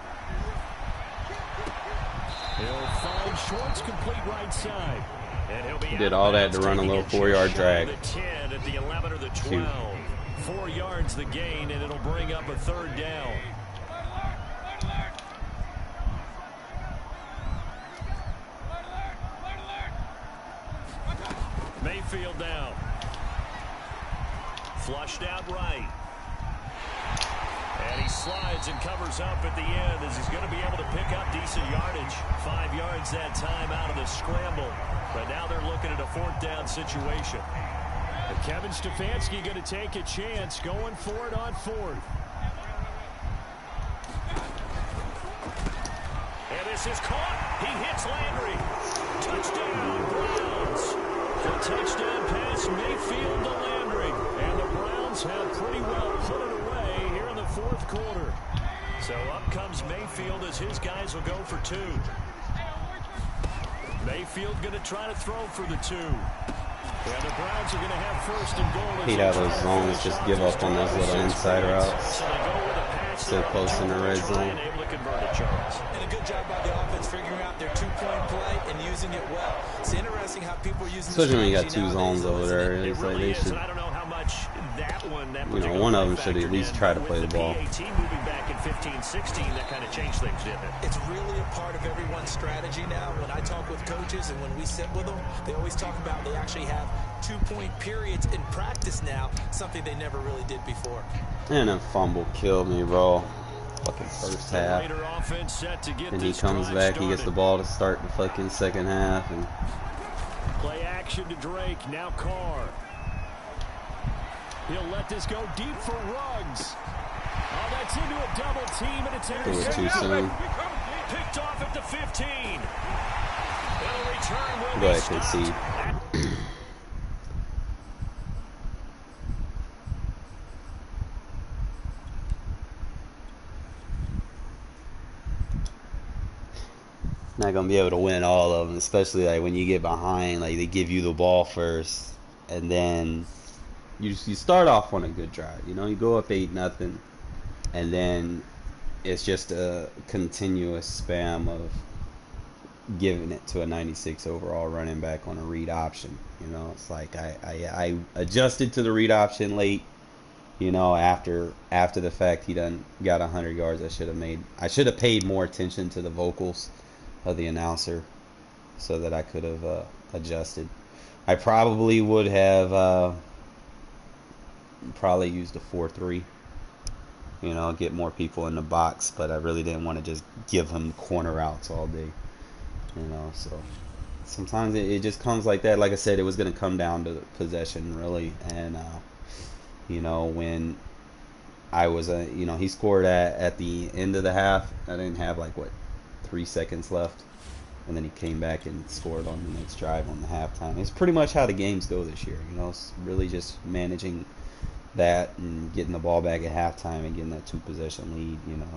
He'll find Schwartz, complete right side. And he'll be He did all that to run a little 4-yard drag. The 10 at the 11 or the 12. 4 yards the gain, and it'll bring up a 3rd down. Mayfield down. Flushed out right. And he slides and covers up at the end as he's going to be able to pick up decent yardage. 5 yards that time out of the scramble. But now they're looking at a 4th down situation. And Kevin Stefanski going to take a chance going for it on 4th. And this is caught. He hits Landry. Touchdown, Browns. The touchdown pass, Mayfield to Landry. And the Browns have pretty well put it away here in the 4th quarter. So up comes Mayfield as his guys will go for 2. Mayfield going to try to throw for the 2. And the Browns are going to have 1st and goal. Hate how those zones just give up on those little inside routes. So they go with a pass. So close in the red zone. Able to convert it, Charles. And a good job by the offense figuring out their 2-point play and using it well. It's interesting how people are using Especially when you got this 2 zones over there. It It's like really they is, should, and I don't know how much that one, you know, one of them should at least try to play the ball. PAT moving back in 15-16, that kind of changed things, didn't it? It's really a part of everyone's strategy now. When I talk with coaches and when we sit with them, they always talk about they actually have 2-point periods in practice now, something they never really did before. And a fumble killed me, bro. Fucking first half. And he comes back, he gets the ball to start the fucking second half. And play action to Drake, now Carr. He'll let this go deep for Ruggs. Oh, that's into a double team, and it's it was too soon. Picked off at the 15. It'll return, will Go be ahead, stopped. concede. Not gonna be able to win all of them, especially like when you get behind. Like they give you the ball first, and then you start off on a good drive. You know, you go up 8-0, and then it's just a continuous spam of giving it to a 96 overall running back on a read option. You know, it's like I adjusted to the read option late. You know, after the fact, he done got 100 yards. I should have paid more attention to the vocals of the announcer so that I could have adjusted. I probably would have probably used a 4-3, you know, get more people in the box, but I really didn't want to just give him corner routes all day, you know. So sometimes it just comes like that. Like I said, it was going to come down to possession really, and you know, when I was you know, he scored at the end of the half. I didn't have like 3 seconds left, and then he came back and scored on the next drive on the halftime. It's pretty much how the games go this year. You know, it's really just managing that and getting the ball back at halftime and getting that 2-possession lead. You know,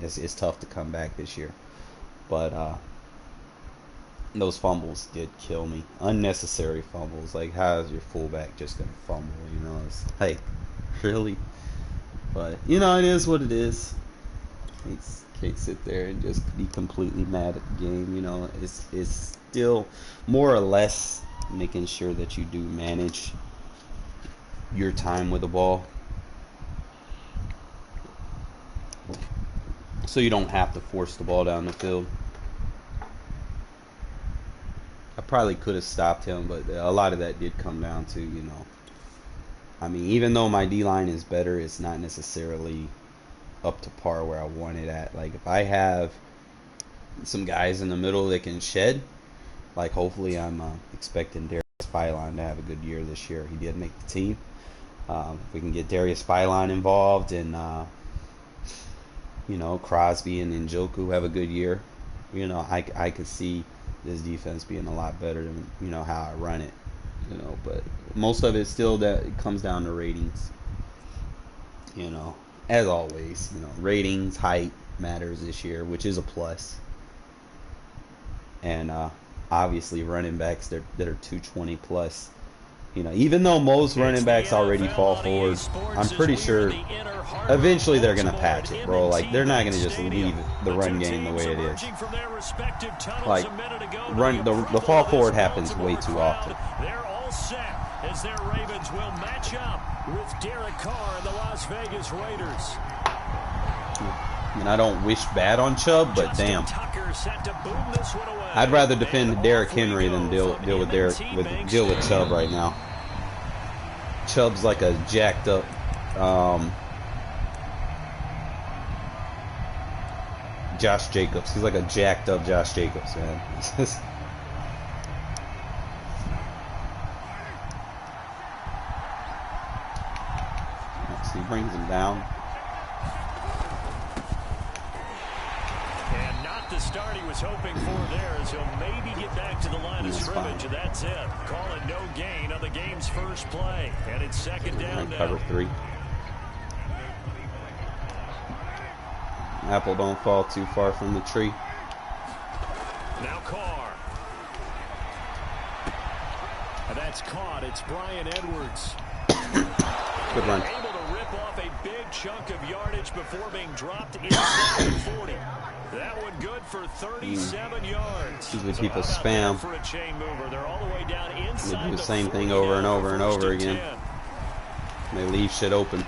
it's tough to come back this year. But those fumbles did kill me. Unnecessary fumbles. Like, how is your fullback just gonna fumble? You know, it's like, really. But you know, it is what it is. Can't sit there and just be completely mad at the game. You know, it's still more or less making sure that you do manage your time with the ball, so you don't have to force the ball down the field. I probably could have stopped him, but a lot of that did come down to, you know, I mean, even though my D-line is better, it's not necessarily up to par where I want it at. Like, if I have some guys in the middle that can shed, like, hopefully I'm expecting Darius Philon to have a good year this year. He did make the team. If we can get Darius Philon involved, and you know, Crosby and Njoku have a good year, you know, I could see this defense being a lot better than, you know, how I run it, you know. But most of it still that it comes down to ratings, you know, as always. You know, ratings, height matters this year, which is a plus, and obviously running backs that are 220 plus. You know, even though most running backs already fall forward, I'm pretty sure eventually they're going to patch it, bro. Like, they're not going to just leave the run game the way it is. Like, the fall forward happens way too often. They're all set as their Ravens will match up with Derek Carr and the Las Vegas Raiders. And I don't wish bad on Chubb, but damn, I'd rather defend Derrick Henry than deal with Chubb right now. Chubb's like a jacked up Josh Jacobs. He's like a jacked up Josh Jacobs, man. It's just, he brings him down. The start he was hoping for there, as he'll maybe get back to the line of scrimmage, and that's it. Call it no gain on the game's first play, and it's second down now. Cover 3. Apple don't fall too far from the tree. Now Carr. And that's caught. It's Brian Edwards. Good run. Able to rip off a big chunk of yardage before being dropped inside the 40. That one good for 37 yards. Usually people spam. For a chain mover. They're all the way down inside they do the same thing over and over and over again. They leave shit open.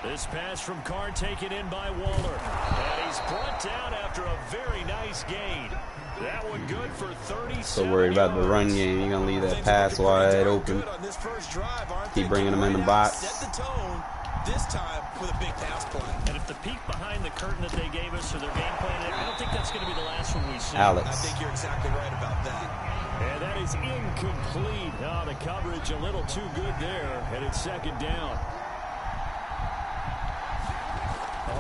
This pass from Carr taken in by Waller. And he's brought down after a very nice gain. That one good for 37 So worried about the run game. You're going to leave that pass wide open. Keep bringing them in the box. Set the tone. This time with a big pass play. And if the peek behind the curtain that they gave us or their game plan, I don't think that's going to be the last one we see. Alex. I think you're exactly right about that. And that is incomplete. Oh, the coverage a little too good there. And it's second down.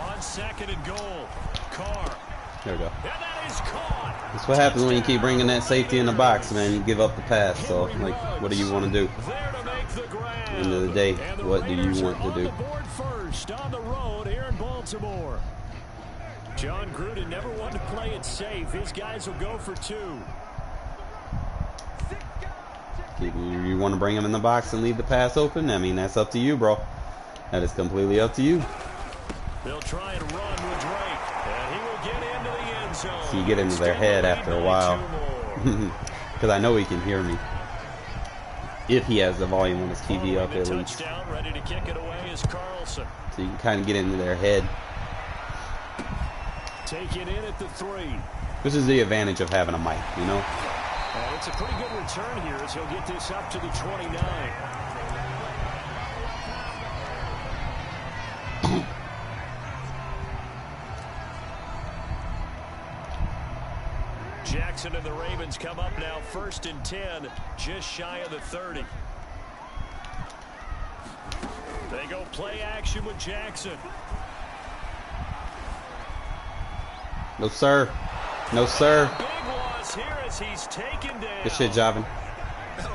On second and goal. Carr. There we go. And that is caught. That's what happens when you keep bringing that safety in the box, man. You give up the pass. So, like, what do you want to do? There to make the grab. At the end of the day, what do you want to do? On the board first on the road here in Baltimore. John Gruden never wanted to play it safe. His guys will go for 2. You want to bring him in the box and leave the pass open? I mean, that's up to you, bro. That is completely up to you. They'll try and run with Drake, and he will get into the end zone. So you get into their head after a while. Because I know he can hear me. If he has the volume on his TV up at least. Touchdown, ready to kick it away is Carlson. So you can kind of get into their head. Take it in at the 3. This is the advantage of having a mic, you know? And it's a pretty good return here as he'll get this up to the 29. Jackson and the Ravens come up now, 1st and 10, just shy of the 30. They go play action with Jackson. No, sir. No, sir. Big loss here as he's taken down. Good shit, Javin.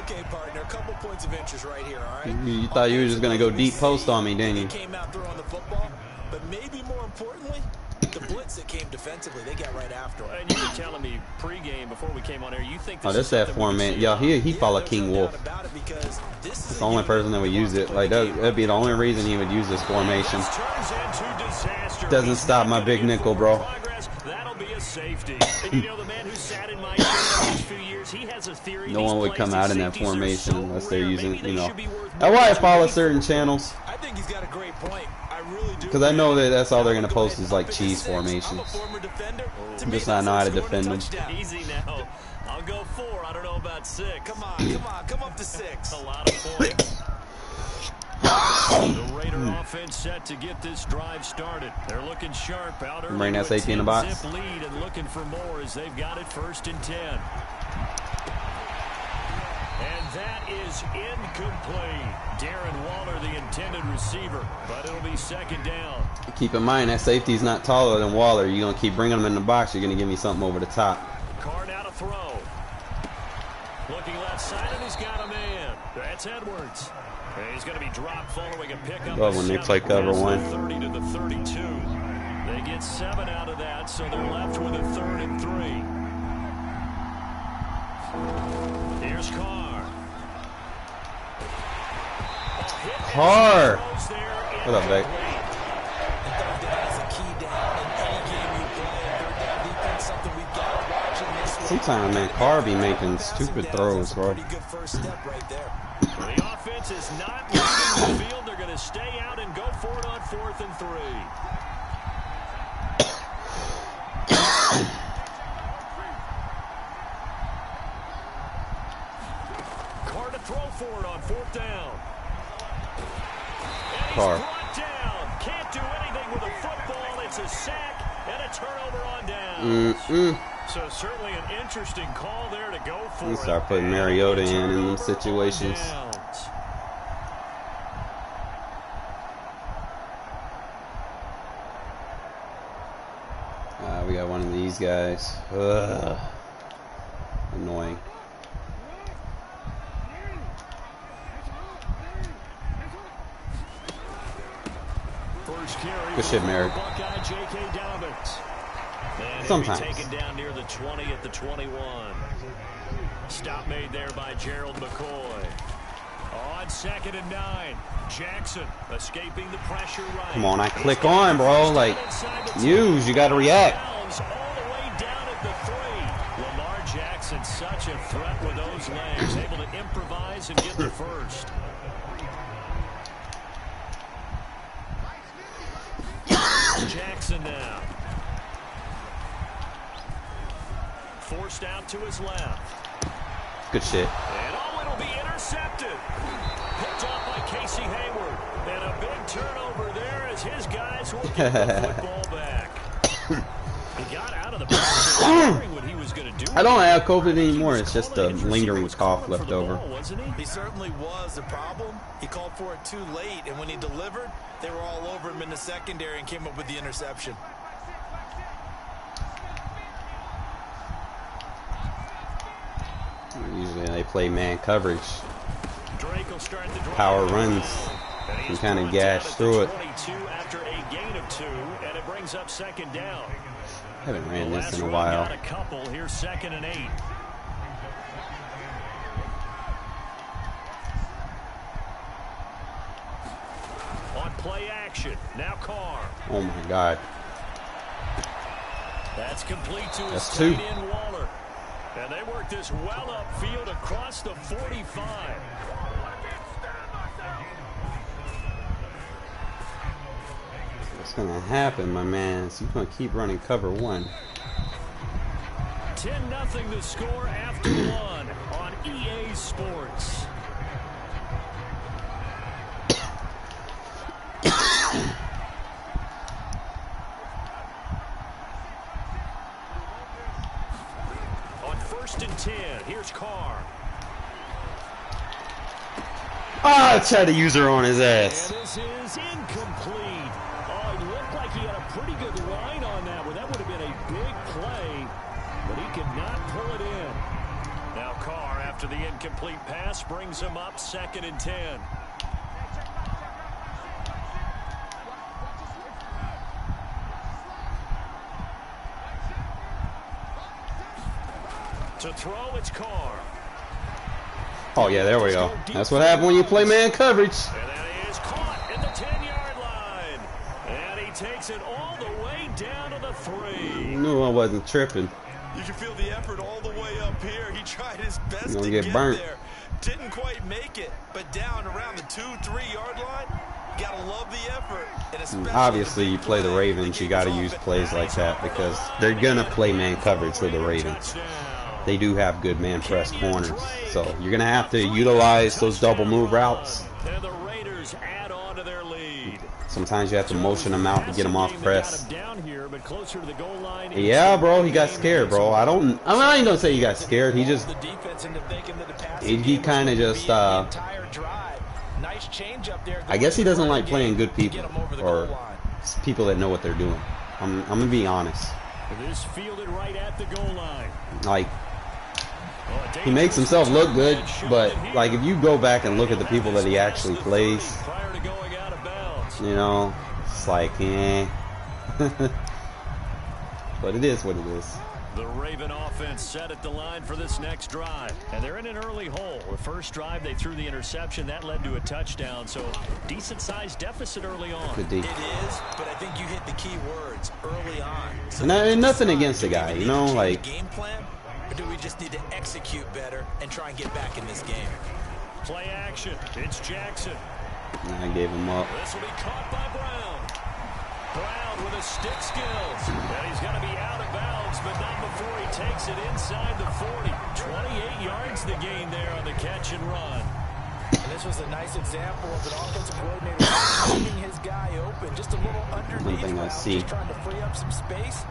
Okay, partner, a couple points of interest right here, all right? You thought you were just going to go deep post on me, didn't you? He came out throwing the football, but maybe more importantly, The blitz that came defensively, they got right after him. And you were telling me pregame before we came on air, you think this that format. Yo, he followed King Wolf. It's the only person that would use it. Like, that'd be the only reason he would use this formation. Doesn't stop my big nickel, bro. That'll be a safety. And you know, the man who sat in my these few years, he has a theory. No one would come out in that formation unless they're using, you know. That's why I follow certain channels. I think he's got a great point. I really do. Because I know that that's all they're going to post is like cheese formations. I'm just not know how to defend them. Easy now. I'll go 4. I don't know about 6. Come up to 6. A lot of points. The Raider offense set to get this drive started. They're looking sharp out early. Bring that safety in the box. Zip lead and looking for more as they've got it 1st and 10. And that is incomplete. Darren Waller, the intended receiver, but it'll be 2nd down. Keep in mind that safety's not taller than Waller. You're gonna keep bringing him in the box. You're gonna give me something over the top. Carr now to throw. Looking left side, and he's got a man. That's Edwards. And he's going to be dropped following a pickup. Love when they play cover 1. 30 to the 32. They get 7 out of that, so they're left with a 3rd and 3. Here's Carr. Carr. What up, Vic? Sometimes, man, Carr be making stupid throws, bro. The offense is not leaving the field. They're going to stay out and go for it on 4th and 3. Carr to throw for it on 4th down. And he's brought down. Can't do anything with a football. It's a sack and a turnover on down. So certainly an interesting call there to go for it. Start putting Mariota in them situations. We got one of these guys. Ugh. Annoying. Good shit, Merrick. Sometimes. Taken down near the 20 at the 21. Stop made there by Gerald McCoy. On 2nd and 9. Jackson escaping the pressure right. Come on, I click on, bro. Like, news, you got to react. All the way down at the 3. Lamar Jackson, such a threat with those legs. Able to improvise and get the first. Jackson now. Forced out to his left. Good shit. And it'll be intercepted. Picked off by Casey Hayward. And a big turnover there as his guys will get the football back. He got out of the box what he was going to do. I don't have COVID anymore. It's just a lingering cough left over. He certainly was the problem. He called for it too late, and when he delivered, they were all over him in the secondary and came up with the interception. Usually they play man coverage. Drake will start the power runs and kind of gash through it. After a gain of 2, and it brings up 2nd down. I haven't ran this in a while. A couple. Here's 2nd and 8. On play action. Now Carr. Oh my God. That's complete to his That's 2. tight end Waller. And they work this well upfield across the 45. What's going to happen, my man? So you're going to keep running cover 1. 10-0 the score after 1 on EA Sports. On 1st and 10, here's Carr. I tried to use her on his ass. And this is incomplete. Oh, it looked like he had a pretty good line on that one. That would have been a big play, but he could not pull it in. Now Carr, after the incomplete pass, brings him up 2nd and 10. To throw, it's Carr. Oh, yeah, there we go. That's what happens when you play man coverage. And that is caught in the 10-yard line. And he takes it all the way down to the 3. Knew I wasn't tripping. You can feel the effort all the way up here. He tried his best to get get burnt. there. Didn't quite make it, but down around the 2-3 yard line, you gotta love the effort. And especially Obviously, you play the Ravens, you got to use plays like that because they're going to play man coverage with the Ravens. They do have good man press corners, so you're going to have to utilize those double move routes. And the Raiders add on to their lead. Sometimes you have to motion them out to get them off press. Down here, but closer to the goal line. Yeah, bro, he got scared, bro. I ain't gonna say he got scared. He just, he kind of just, I guess he doesn't like playing good people or people that know what they're doing. I'm gonna be honest. This fielded right at the goal line. Like, he makes himself look good, but like if you go back and look at the people that he actually plays, you know, it's like, eh. But it is what it is. The Raven offense set at the line for this next drive. And they're in an early hole. The first drive, they threw the interception. That led to a touchdown. So, decent-sized deficit early on. Good D. It is, but I think you hit the key words early on. So and nothing against the guy, you know, like. Game plan, or do we just need to execute better and try and get back in this game? Play action. It's Jackson. I gave him up. This will be caught by Brown. Brown with his stick skills. And he's going to be out of bounds, but not before he takes it inside the 40. 28 yards the gain there on the catch and run. And this was a nice example of an offensive coordinator keeping his guy open, just a little underneath. One thing I see. Just trying to free up some space,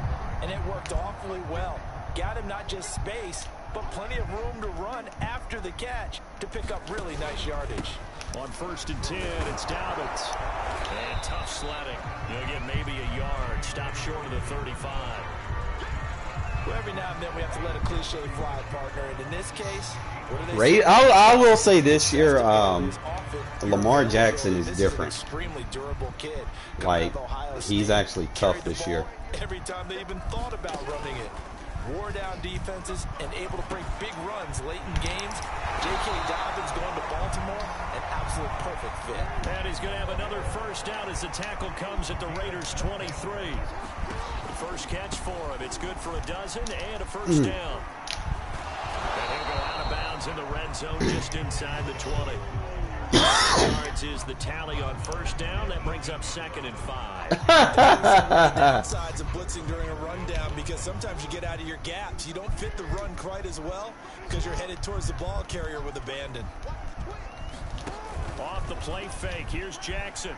and it worked awfully well. Got him not just space, but plenty of room to run after the catch to pick up really nice yardage. On 1st and 10, it's Dobbins. And tough sledding. He'll get maybe a yard. Stop short of the 35. Well, every now and then we have to let a cliche fly, partner. And in this case, what do they say? I will say this year, Lamar Jackson is different. Extremely durable kid. Like, he's actually tough this year. Every time they even thought about running it. Wore down defenses and able to break big runs late in games. J.K. Dobbins going to Baltimore, an absolute perfect fit. And he's going to have another first down as the tackle comes at the Raiders' 23. The first catch for him. It's good for a dozen and a first down. And he'll go out of bounds in the red zone just inside the 20. Yards is the tally on first down. That brings up 2nd and 5. Downsides of blitzing during a rundown because sometimes you get out of your gaps. You don't fit the run quite as well because you're headed towards the ball carrier with abandon. Off the play fake. Here's Jackson.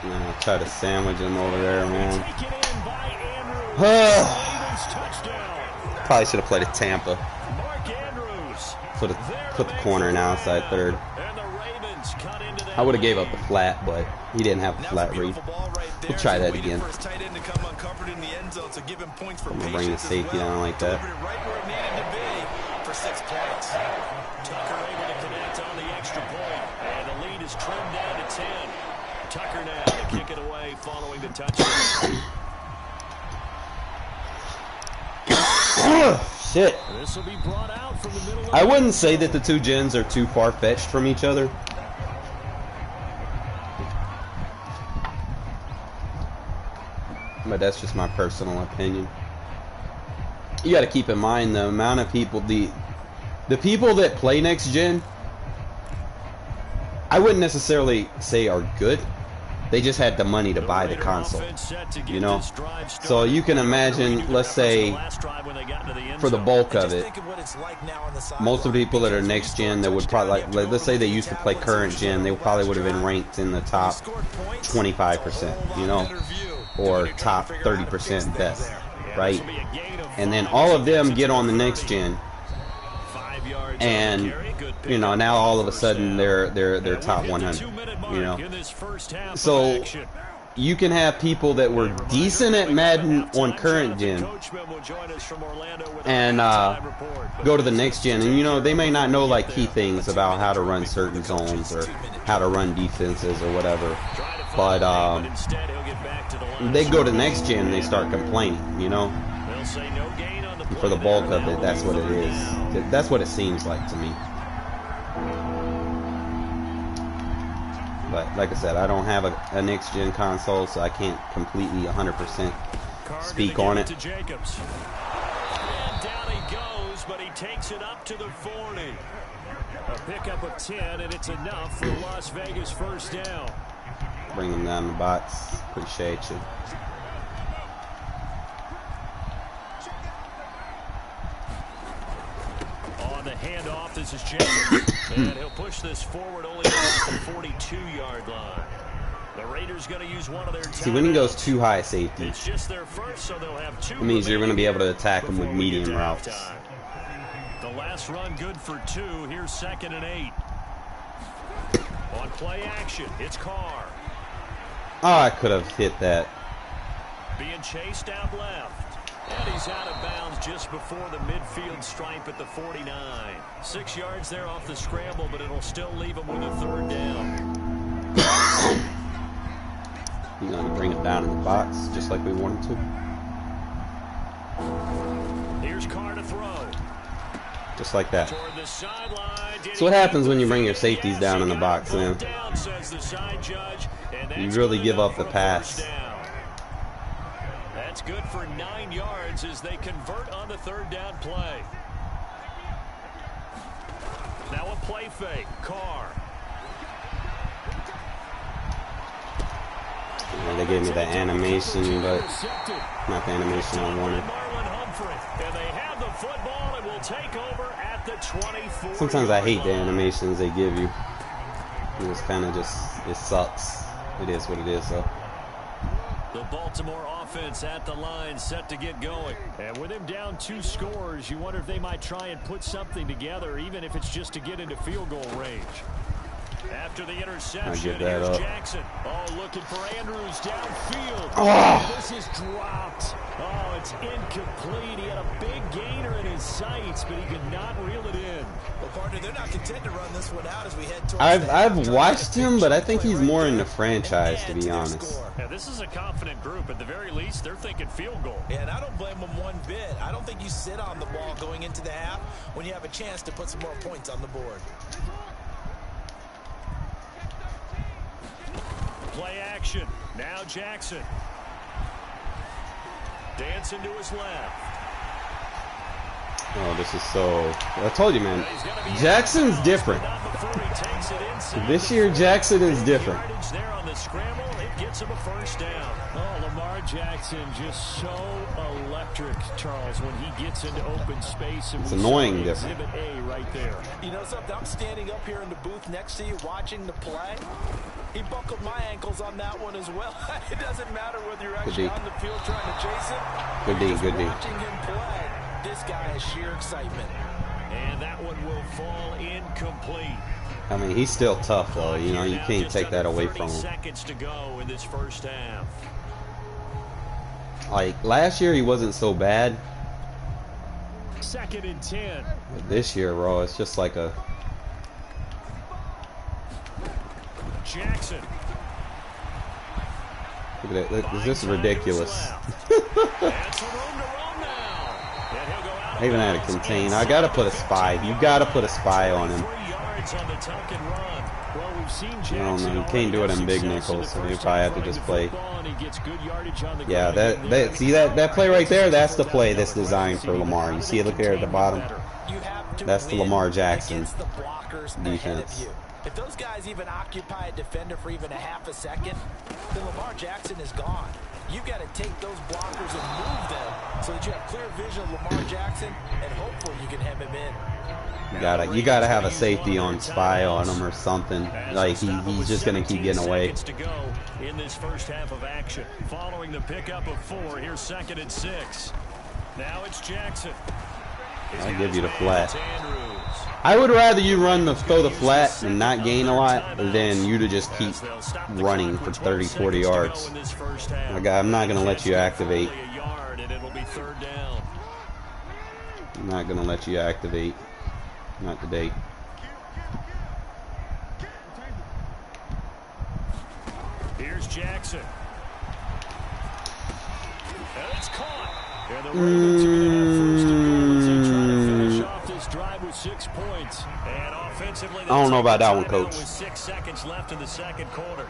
Yeah, try to sandwich him over there, man. Taken in by Andrews. Ravens touchdown. Probably should have played at Tampa. Mark Andrews. Put the corner in outside third. And the Ravens cut into that I would have gave up the flat, but he didn't have the flat read. We'll try that again. I'm I'm gonna bring the safety down like that. Right where it needed to be for 6 points. Tucker able to connect on the extra point. And the lead is trimmed down to 10. Tucker now to kick it away following the touchdown. Shit. This will be brought out from the middle of I wouldn't say that the two gens are too far-fetched from each other. But that's just my personal opinion. You got to keep in mind the amount of people, the people that play next gen, I wouldn't necessarily say are good. They just had the money to buy the console, you know? So you can imagine, let's say, for the bulk of it, most of the people that are next gen that would probably, like, let's say they used to play current gen, they probably would have been ranked in the top 25%, you know? Or top 30% best, right? And then all of them get on the next gen, and you know, now all of a sudden they're top 100, you know. So you can have people that were decent at Madden on current gen and go to the next gen, and you know, they may not know like key things about how to run certain zones or how to run defenses or whatever, but they go to next gen and they start complaining, you know. for the bulk of it, that's what it is. That's what it seems like to me. But like I said, I don't have a next-gen console, so I can't completely 100% speak on it. And down he goes, but he takes it up to the 40. A pickup of 10, and it's enough for Las Vegas first down. Bring them down the box. Appreciate you. On the handoff, this is Jacobs. And he'll push this forward only about the 42-yard line. The Raiders going to use one of their timeouts. See, when he goes too high safety, it's just their first, so they'll have two. It means you're going to be able to attack him with medium routes. The last run good for 2. Here's 2nd and 8. On play action, it's Carr. Oh, I could have hit that. Being chased out left. And he's out of bounds just before the midfield stripe at the 49. 6 yards there off the scramble, but it'll still leave him with a 3rd down. He's going to bring it down in the box, just like we wanted to. Here's Carr to throw. Just like that. Toward the sideline. So what happens when you bring your safeties down in the box, man? Down, says the side judge, and You that's really good give enough up the for a pass. first down. That's good for 9 yards as they convert on the 3rd down play. Now a play fake. Carr. Yeah, they gave me that animation, but not the animation I wanted. Marlon Humphrey, and they have the football and will take over at the 24. Sometimes I hate the animations they give you. It's kind of just, it sucks. It is what it is, though. The Baltimore offense at the line, set to get going. And with him down 2 scores, you wonder if they might try and put something together, even if it's just to get into field goal range. After the interception, here's Jackson. Oh, looking for Andrews downfield. Oh. This is dropped. Oh, it's incomplete. He had a big gainer in his sights, but he could not reel it in. Well, partner, they're not content to run this one out as we head towards I've watched him, but I think he's more in the franchise, to be honest. Yeah, this is a confident group. At the very least, they're thinking field goal. And I don't blame them one bit. I don't think you sit on the ball going into the half when you have a chance to put some more points on the board. Play action. Now Jackson. Dancing to his left. Oh, this is so... I told you, man. Jackson's different. This year, Jackson is different. There on the scramble, it gets him a first down. Oh, Lamar Jackson just so electric, Charles, when he gets into open space. And it's annoying different. Exhibit A right there. You know something? I'm standing up here in the booth next to you watching the play. He buckled my ankles on that one as well. It doesn't matter whether you're actually on the field trying to chase it. Good D, good D. Watching him play, this guy is sheer excitement. And that one will fall incomplete. I mean, he's still tough, though. You know, you can't take that away from him. Seconds to go in this first half. Like, last year he wasn't so bad. 2nd and 10. But this year, bro, it's just like a... Jackson. Look at that. This is ridiculous. I even had to contain. I gotta put a spy. You gotta put a spy on him. I don't know. You can't do it in big nickels, so you probably have to just play. Yeah, that play right there. That's the play that's designed for Lamar. You see it? Look there at the bottom. That's the Lamar Jackson defense. If those guys even occupy a defender for even a half a second, then Lamar Jackson is gone. You've got to take those blockers and move them so that you have clear vision of Lamar Jackson, and hopefully you can hem him in. You gotta have a safety on spy on him or something. Like he's just gonna keep getting away. To go in this first half of action, following the pickup of 4. Here's 2nd and 6. Now it's Jackson. I'll give you the flat. I would rather you throw the flat and not gain a lot than you to just keep running for 30, 40 yards. I'm not going to let you activate. I'm not going to let you activate. Not today. Here's Jackson. And it's caught. And the Ravens are going to have first and goal as they try to finish off this drive with 6 points. And offensively, I don't know about that one, Coach. With 6 seconds left in the second quarter.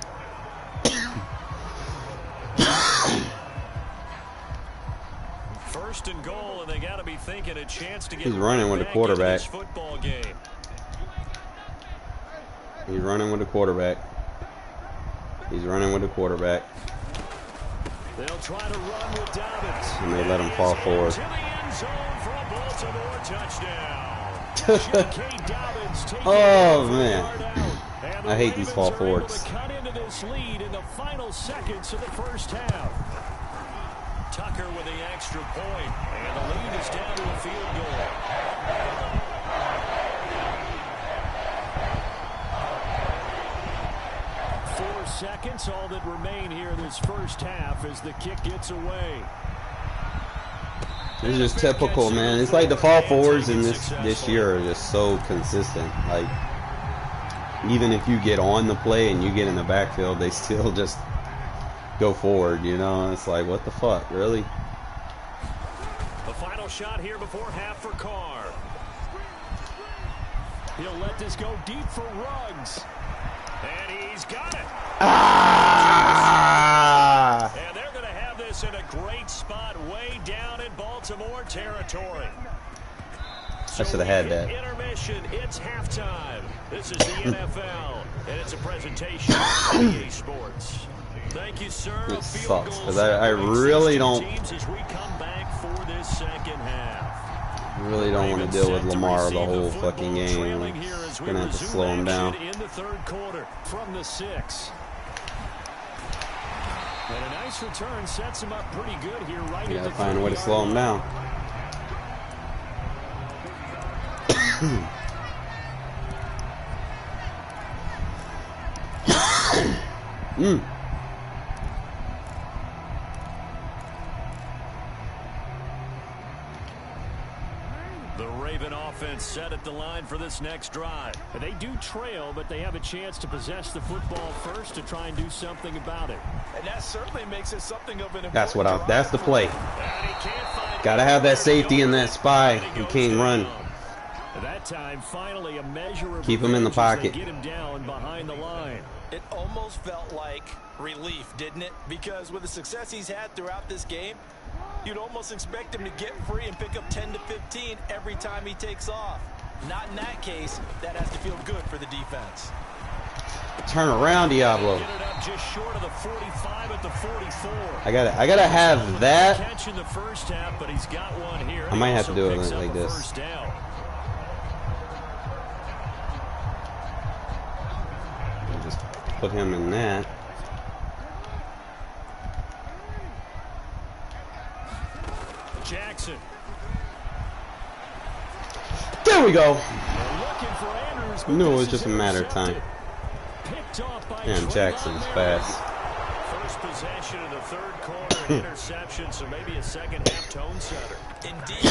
First and goal, and they got to be thinking a chance to get. He's running with the quarterback. Football game. He's running with the quarterback. He's running with the quarterback. They'll try to run with Dobbins. And they let him fall forward. To the end zone for a Baltimore touchdown. Dobbins Oh man, I hate these fall forwards. Cut into this lead in the final seconds of the first half. Tucker with the extra point, and the lead is down to a field goal. 4 seconds, all that remain here this first half as the kick gets away. It's just typical, man. It's like the fall forwards in this year are just so consistent. Like, even if you get on the play and you get in the backfield, they still just go forward, you know? It's like, what the fuck, really? The final shot here before half for Carr. He'll let this go deep for Ruggs. And he's got it. Ah! And they're going to have this in a great spot way down in Baltimore territory. I should have had that. Intermission. It's halftime. This is the NFL, and it's a presentation of EA Sports. Thank you, sir. It sucks because I really don't. As we come back for this second half. Really don't want to deal with Lamar the whole fucking game. Gonna have to slow him down. In the third quarter from the 6. And a nice return sets him up pretty good here. Right. You gotta find a way to slow him down. The Raven offense set at the line for this next drive. They do trail, but they have a chance to possess the football first to try and do something about it. And that certainly makes it something of an. That's the play. Gotta have that safety in that spy. He can't run. That time, finally, a measure of keep him in the pocket. Get him down behind the line. It almost felt like relief, didn't it? Because with the success he's had throughout this game, you'd almost expect him to get free and pick up 10 to 15 every time he takes off. Not in that case. That has to feel good for the defense. Turn around, Diablo. Get it up just short of the 45 at the 44. I gotta have that. Catch in the first half, but he's got one here. I might have to do it like this. Just put him in that. Jackson. There we go. Looking for Andrews, Knew it was just a matter of time. Damn, Jackson's fast. First possession of the third quarter, interception, so maybe a second half tone setter. Indeed,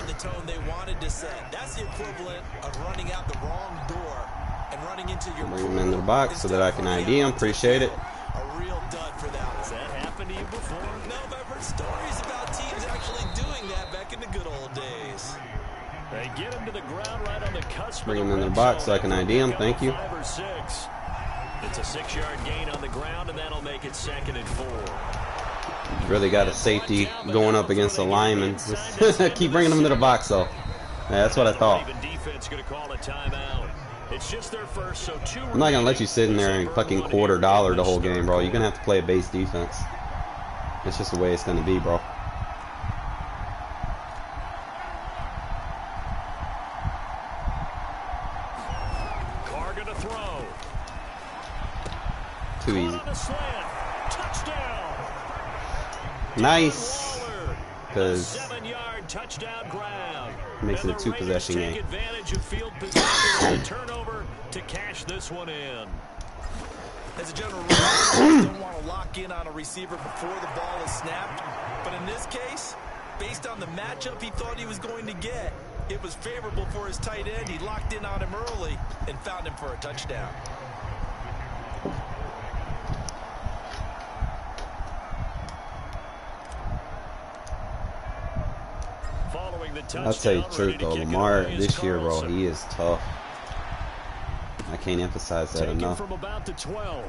the tone they wanted to set. That's the equivalent of running out the wrong door and running into your. Bring him into the box so that I can ID him. Appreciate it. A real dud for that. Has that happened to you before? No, but I've heard stories about teams actually doing that back in the good old days. They get him to the ground right on the cusp. Bring him into the box so I can ID him. Thank you. 5 or 6. It's a 6-yard gain on the ground, and that'll make it 2nd and 4. Really got a safety going up against a lineman. Keep bringing him to the box, though. Yeah, that's what I thought. Defense going to call a timeout. It's just their first, so 2. I'm not gonna let you sit in there and fucking $quarter the whole game, bro. You're gonna have to play a base defense. It's just the way it's gonna be, bro. Carr gonna throw. Too easy. Touchdown. Nice. Because 7-yard touchdown ground. Makes it a 2-possession game. Take advantage of field position. Turnover to cash this one in. As a general rule, you don't want to lock in on a receiver before the ball is snapped. But in this case, based on the matchup he thought he was going to get, it was favorable for his tight end. He locked in on him early and found him for a touchdown. scoring the touchdown. I'll tell you the truth, though. Lamar this year, bro, Carlson. he is tough. I can't emphasize that enough. From about the 12.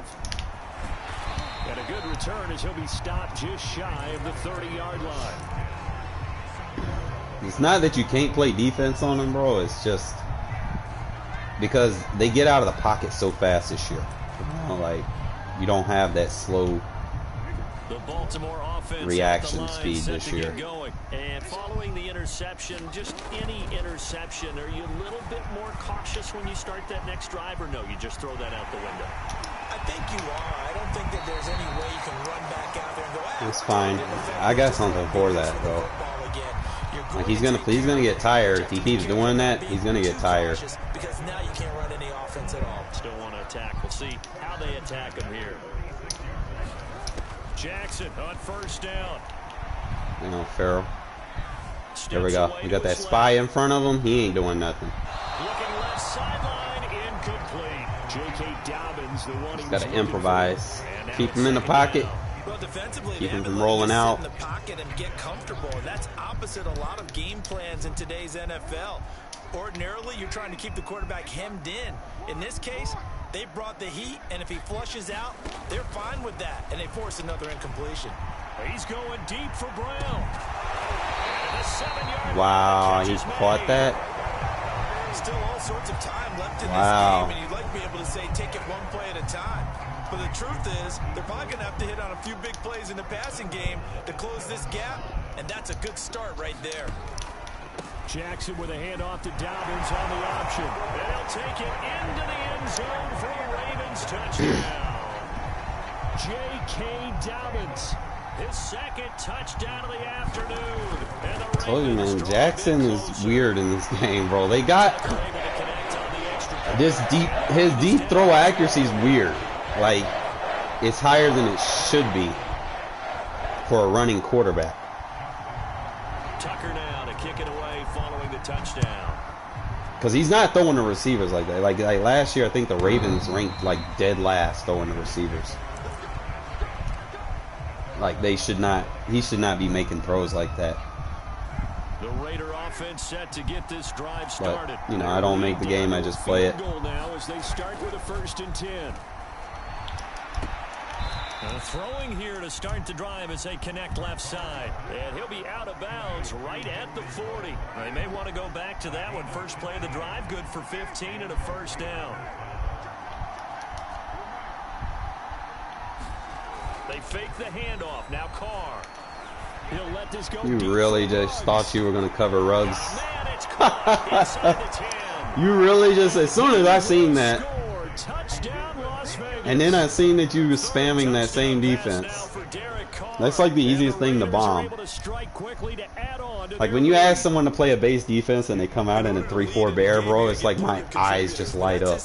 And a good return as he'll be stopped just shy of the 30-yard line. It's not that you can't play defense on them, bro. It's just because they get out of the pocket so fast this year. You know, like, you don't have that slow The Baltimore offense reaction speed this year. Going. And following the interception, just any interception, are you a little bit more cautious when you start that next drive, or no, you just throw that out the window? I think you are. I don't think that there's any way you can run back out there and go, It's fine. I got something for that, though. Like, he's gonna get tired. If he keeps doing that, he's gonna get tired. Because now you can't run any offense at all. Still want to attack. We'll see how they attack him here. Jackson on first down. You know, Farrell. There we go. We got that spy in front of him. He ain't doing nothing. Looking left sideline, incomplete. J.K. Dobbins, the one He's got to improvise. Keep him in the pocket. Well, defensively, Keep him from rolling out. Sit in the pocket and get comfortable. And that's opposite a lot of game plans in today's NFL. Ordinarily, you're trying to keep the quarterback hemmed in. In this case, they brought the heat, and if he flushes out, they're fine with that, and they force another incompletion. He's going deep for Brown. And a 7-yard Wow, he caught that. Still all sorts of time left in Wow. this game, and you'd like to be able to say take it one play at a time. But the truth is, they're probably going to have to hit on a few big plays in the passing game to close this gap, and that's a good start right there. Jackson with a handoff to Dobbins on the option. And he'll take it into the end zone for the Ravens touchdown. J.K. Dobbins, his second touchdown of the afternoon. And the Told you, Ravens man, Jackson is weird in this game, bro. They got this deep, his deep throw accuracy is weird. Like, it's higher than it should be for a running quarterback. Tucker now to kick it away following the touchdown. Because he's not throwing the receivers like that. Like last year, I think the Ravens ranked like dead last throwing the receivers. Like he should not be making throws like that. The Raider offense set to get this drive started. But, you know, I don't make the game, I just play it. Goal now as they start with a 1st and 10. Throwing here to start the drive as they connect left side. And he'll be out of bounds right at the 40. They may want to go back to that one. First play of the drive, good for 15 and a 1st down. They fake the handoff. Now Carr. He'll let this go. You really just thought you were going to cover Ruggs. Man, it's caught inside the 10. You really just, as soon as I seen that, Score. Touchdown, Las Vegas. and then I seen that you was spamming that same defense. That's like the easiest thing to bomb. Like when you ask someone to play a base defense and they come out in a 3-4 bear, bro, it's like my eyes just light up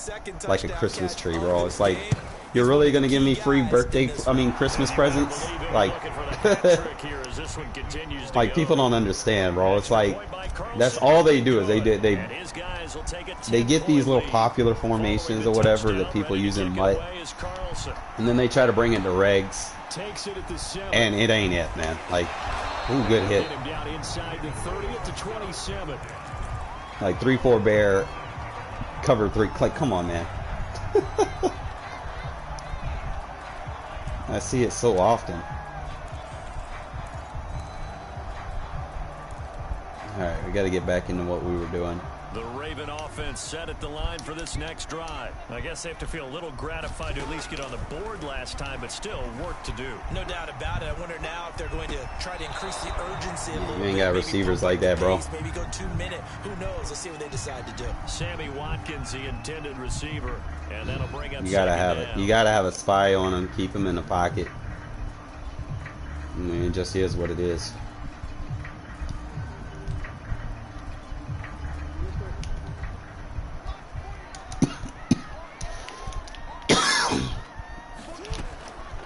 like a Christmas tree, bro. It's like, you're really gonna give me free Christmas presents? Like, like people don't understand, bro. It's like, that's all they do is they get these little popular formations or whatever that people use in MUT, and then they try to bring it to regs, and it ain't it, man. Like, ooh, good hit. Like 3-4 bear, cover 3. Like, come on, man. I see it so often. Alright, we got to get back into what we were doing. The Raven offense set at the line for this next drive. I guess they have to feel a little gratified to at least get on the board last time, but still work to do. No doubt about it. I wonder now if they're going to try to increase the urgency a little bit. You ain't got receivers like that, bro. Maybe go 2-minute. Who knows? Let's see what they decide to do. Sammy Watkins, the intended receiver, and that'll bring up. You gotta have it. You gotta have a spy on him, keep him in the pocket. I mean, it just is what it is.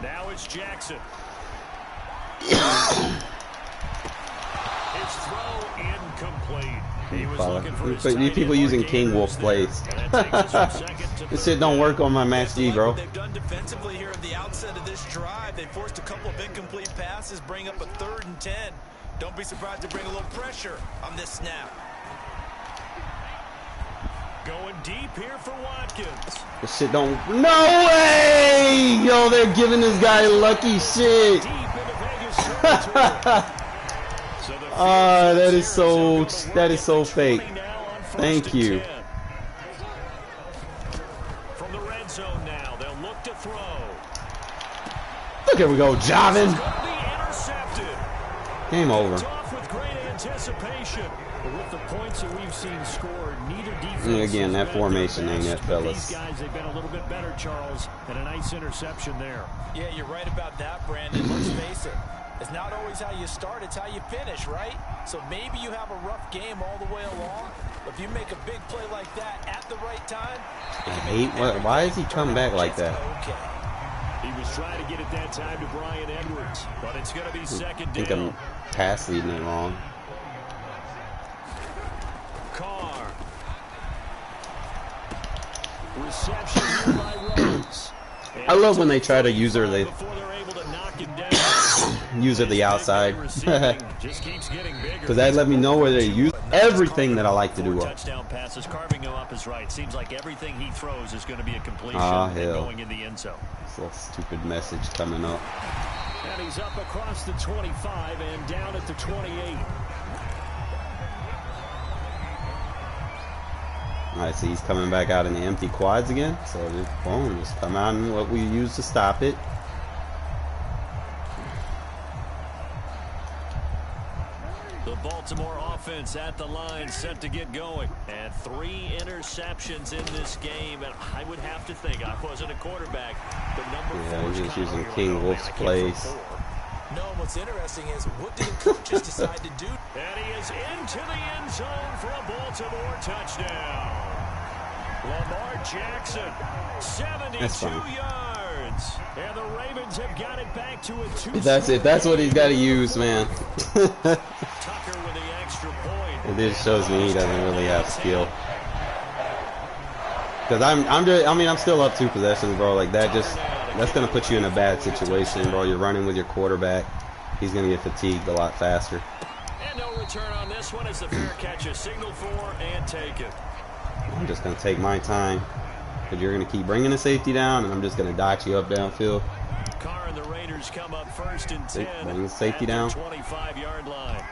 Now it's Jackson. His throw incomplete. He was looking for his These people using King Wolf plays. This shit don't work on my Match D, bro. They've done defensively here at the outset of this drive. They forced a couple of incomplete passes, bring up a 3rd and 10. Don't be surprised to bring a little pressure on this snap. Going deep here for Watkins. This shit don't. No way! Yo, they're giving this guy lucky shit. Deep into Vegas territory. So the Ah, that is so. field That is so to fake. 20 now on first Thank and you. 10. From the red zone now, they'll look to throw. Look, here we go, Javin. It's going to be intercepted. Game over. It's off with great anticipation. But with the points that we've seen scored, neither defense. Again, that has been formation their ain't best, it, but fellas. These guys, they've been a little bit better, Charles, and a nice interception there. Yeah, you're right about that, Brandon. Let's face it. It's not always how you start, it's how you finish, right? So maybe you have a rough game all the way along, but if you make a big play like that at the right time, I hate. Why is he coming back like that? okay. He was trying to get it that time to Brian Edwards, but it's going to be second I think down. I'm pass leading it wrong. Carr. Reception here by Rhodes. I love when they try to use her. They Before they're able to knock him down. use her the outside. Receiving just keeps getting bigger. Because that let me know where they use everything that I like to do. Touchdown passes, carving him up is right. Seems like everything he throws is going to be a completion Ah, and hell. going in the end zone. It's a stupid message coming up. And he's up across the 25 and down at the 28. Alright, so he's coming back out in the empty quads again. So just boom, just come out in what we use to stop it. The Baltimore offense at the line, set to get going. And 3 interceptions in this game. And I would have to think, I wasn't a quarterback, but number 4 Yeah, is he's just Connor using here. King Wolf's Back in for plays. 4. No, what's interesting is what do the coaches decide to do? And he is into the end zone for a Baltimore touchdown. Lamar Jackson, 72 That's fine. yards. And the Ravens have got it back to a 2. If that's what he's got to use, man. Tucker with the extra point. It just shows me he doesn't really have skill. Because I'm still up 2 possessions, bro. Like that's gonna put you in a bad situation, bro. You're running with your quarterback. He's gonna get fatigued a lot faster. And no return on this one as the fair catch is signaled for and taken. I'm just gonna take my time. Because you're gonna keep bringing the safety down, and I'm just gonna dot you up downfield. Carr and the Raiders come up first and 10. Bring the safety down. 25-yard line.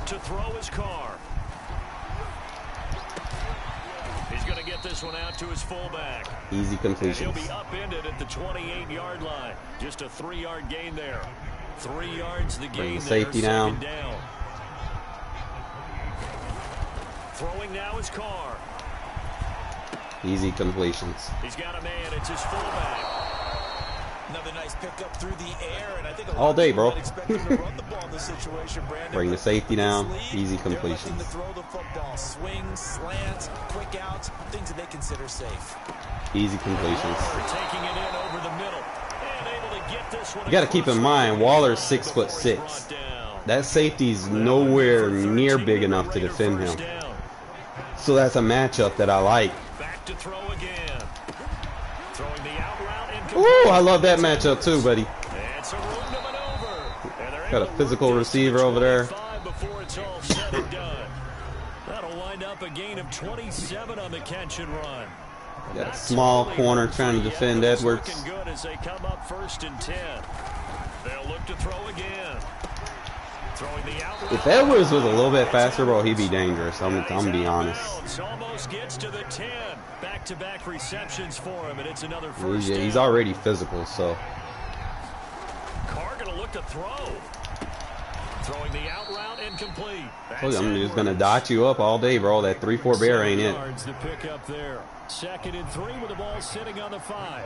To throw is Carr. He's going to get this one out to his fullback. Easy And he'll completions. be upended at the 28-yard line. Just a 3-yard gain there. 3 yards the gain the there. safety Second down. Throwing now is Carr. Easy completions. He's got a man. It's his fullback. Another nice pickup through the air, and I think All day, bro. expect him to run the ball in this situation, Brandon. Bring the But safety with this down. lead, Easy they're looking completions. to throw the football, swings, slants, quick outs, things that they consider safe. Easy completions. Waller taking it in over the middle and able to get this one. You got to keep in mind, Waller's 6'6". That safety's nowhere near big enough to defend him. So that's a matchup that I like. Back to throw again. Throwing the out route and Ooh, I love that matchup too, buddy. it's a room to maneuver. And they're Got a able to physical work this to receiver the over there. 25 before it's all said and done. That'll wind up a gain of 27 on the catch and run. Got a small corner trying to defend Edwards. Looking good as they come up first and 10. They'll look to throw again. Throwing the out route. If Edwards was a little bit faster, bro, he'd be dangerous. I'm gonna be honest. Almost gets to the 10. Back-to-back receptions for him, and it's another first He's down. already physical, so Carr gonna look to throw. Throwing the out route incomplete. I'm just gonna dot you up all day, bro. That 3-4 bear ain't it. Yards to pick up there. 2nd and 3 with the ball sitting on the 5.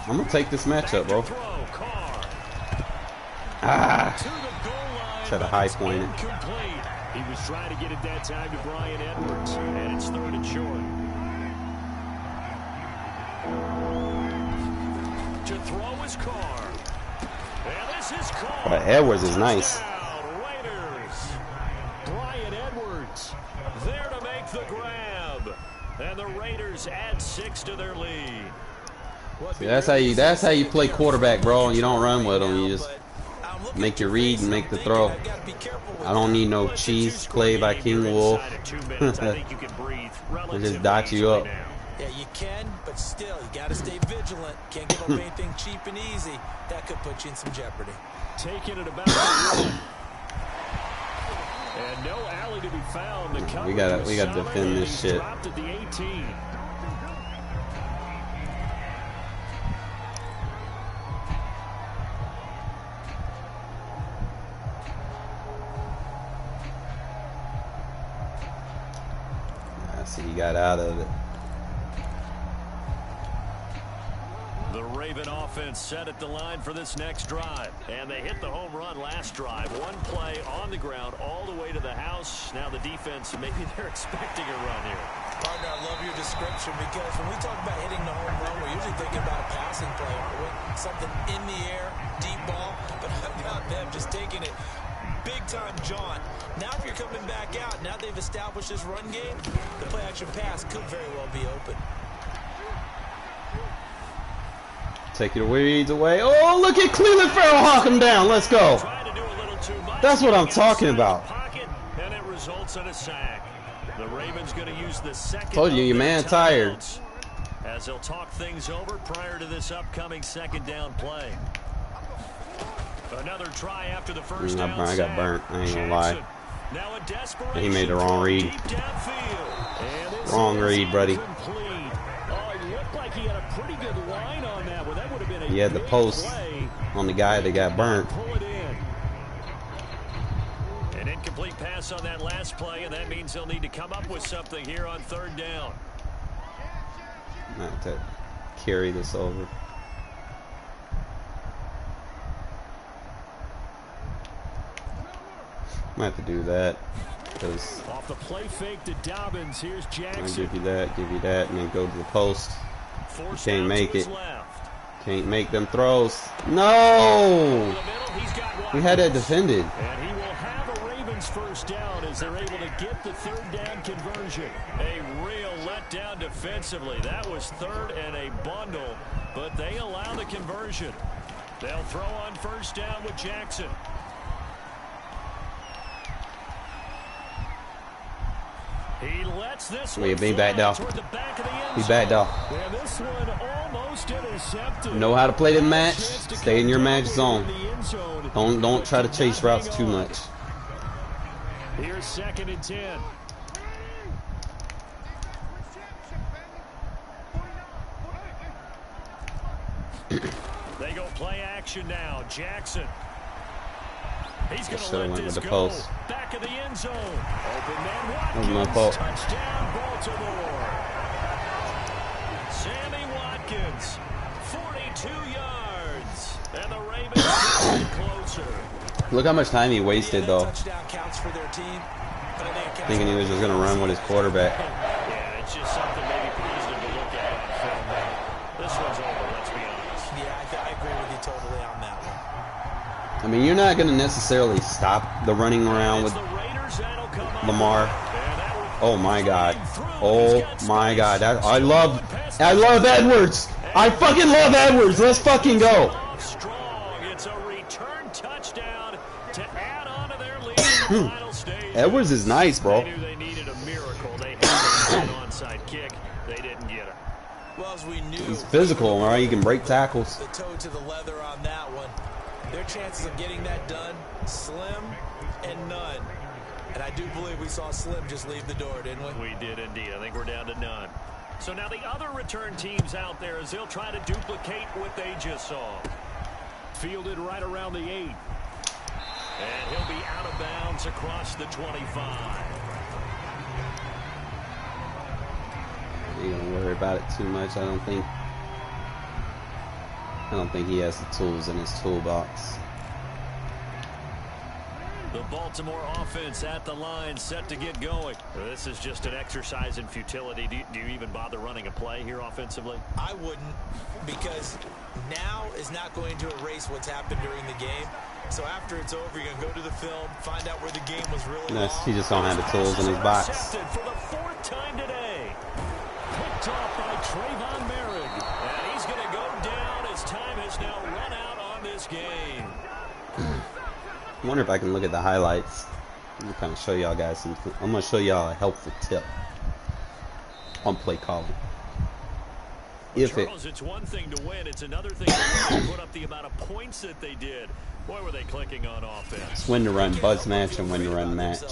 I'm gonna take this matchup, bro. Back to throw. Carr Ah, to the goal line. Set a but high it's point. incomplete. He was trying to get it that time to Brian Edwards, and it's 3rd and short. To throw is Carr. And this is Carr. but Edwards is nice. Touchdown, Raiders. Brian Edwards there to make the grab. And the Raiders add 6 to their lead. See, that's how you play quarterback, bro. You don't run with them. You just But I'm make your read and make the throw. I don't need no cheese play by King Wolf. They just dot you up. Yeah, you can, but still, you got to stay vigilant. Can't give up anything cheap and easy. That could put you in some jeopardy. Taking it about the one. And no alley to be found. We gotta defend this shit. Dropped at the 18. So he got out of it. The Raven offense set at the line for this next drive. And they hit the home run last drive. One play on the ground all the way to the house. Now the defense, maybe they're expecting a run here. Partner, I love your description because when we talk about hitting the home run, we're usually thinking about a passing play, aren't we? Something in the air, deep ball. But how about them just taking it big-time jaunt? Now if you're coming back out, now they've established this run game, the play-action pass could very well be open. Take your weeds away. Oh, look at Cleveland Farrell hawk him down. Let's go. That's what I'm talking about. Pocket, and it results in a sack. The Ravens going to use the second. Told you, your man tired. As they'll talk things over prior to this upcoming second down play. Another try after the first down. I got burnt. I ain't gonna lie. Now a desperation he made the wrong read. Wrong read, buddy. He had a pretty good line on that one. That would have been a he had the post on the guy that got burnt. An incomplete pass on that last play, and that means they'll need to come up with something here on third down. Might have to carry this over. Might have to do that. Because off the play fake to Dobbins, here's Jackson. I'll give you that, and then go to the post. You can't make it. Can't make them throws. No! We had that defended. And he will have a Ravens first down as they're able to get the third down conversion. A real letdown defensively. That was third and a bundle, but they allow the conversion. They'll throw on first down with Jackson. He lets this one be backed off. He backed off. This one almost intercepted. Know how to play the match. Stay in your match zone. Don't try to chase routes too much. Here's 2nd and 10. They go play action now. Jackson. He's going to let this go. Post. Back of the end zone. Open man Watkins. Touchdown, Baltimore. Sammy Watkins, 42 yards. And the Ravens get closer. Look how much time he wasted, though. Thinking he was just going to run with his quarterback. Yeah, it's just something maybe positive to look at on film. This one's over, let's be honest. Yeah, I agree with you totally on that one. I mean, you're not going to necessarily stop the running around with Lamar. Oh my God! Oh my God! I love Edwards. I fucking love Edwards. Let's fucking go. It's a return touchdown to add on to their lead in the final stage. Edwards is nice, bro. They knew they needed a miracle. They had an onside kick. They didn't get it. Well, as we knew, he's physical, all right. He can break tackles. The toe to the leather on that one. Their chances of getting that done, slim and none. And I do believe we saw Slim just leave the door, didn't we? We did indeed. I think we're down to none. So now the other return teams out there as they'll try to duplicate what they just saw. Fielded right around the 8. And he'll be out of bounds across the 25. You don't worry about it too much. I don't think he has the tools in his toolbox. The Baltimore offense at the line, set to get going. This is just an exercise in futility. Do you even bother running a play here offensively? I wouldn't, because now is not going to erase what's happened during the game. So after it's over, you're going to go to the film, find out where the game was really He just don't have the tools in his box. For the 4th time today. Picked off by Trayvon Merrick. And he's going to go down as time has now run out on this game. I wonder if I can look at the highlights. I'm gonna kind of show y'all guys something. I'm gonna show y'all a helpful tip on play calling. Charles, it's one thing to win, it's another thing to put up the amount of points that they did. Boy, were they clicking on offense. It's when to run buzz match and when to run match.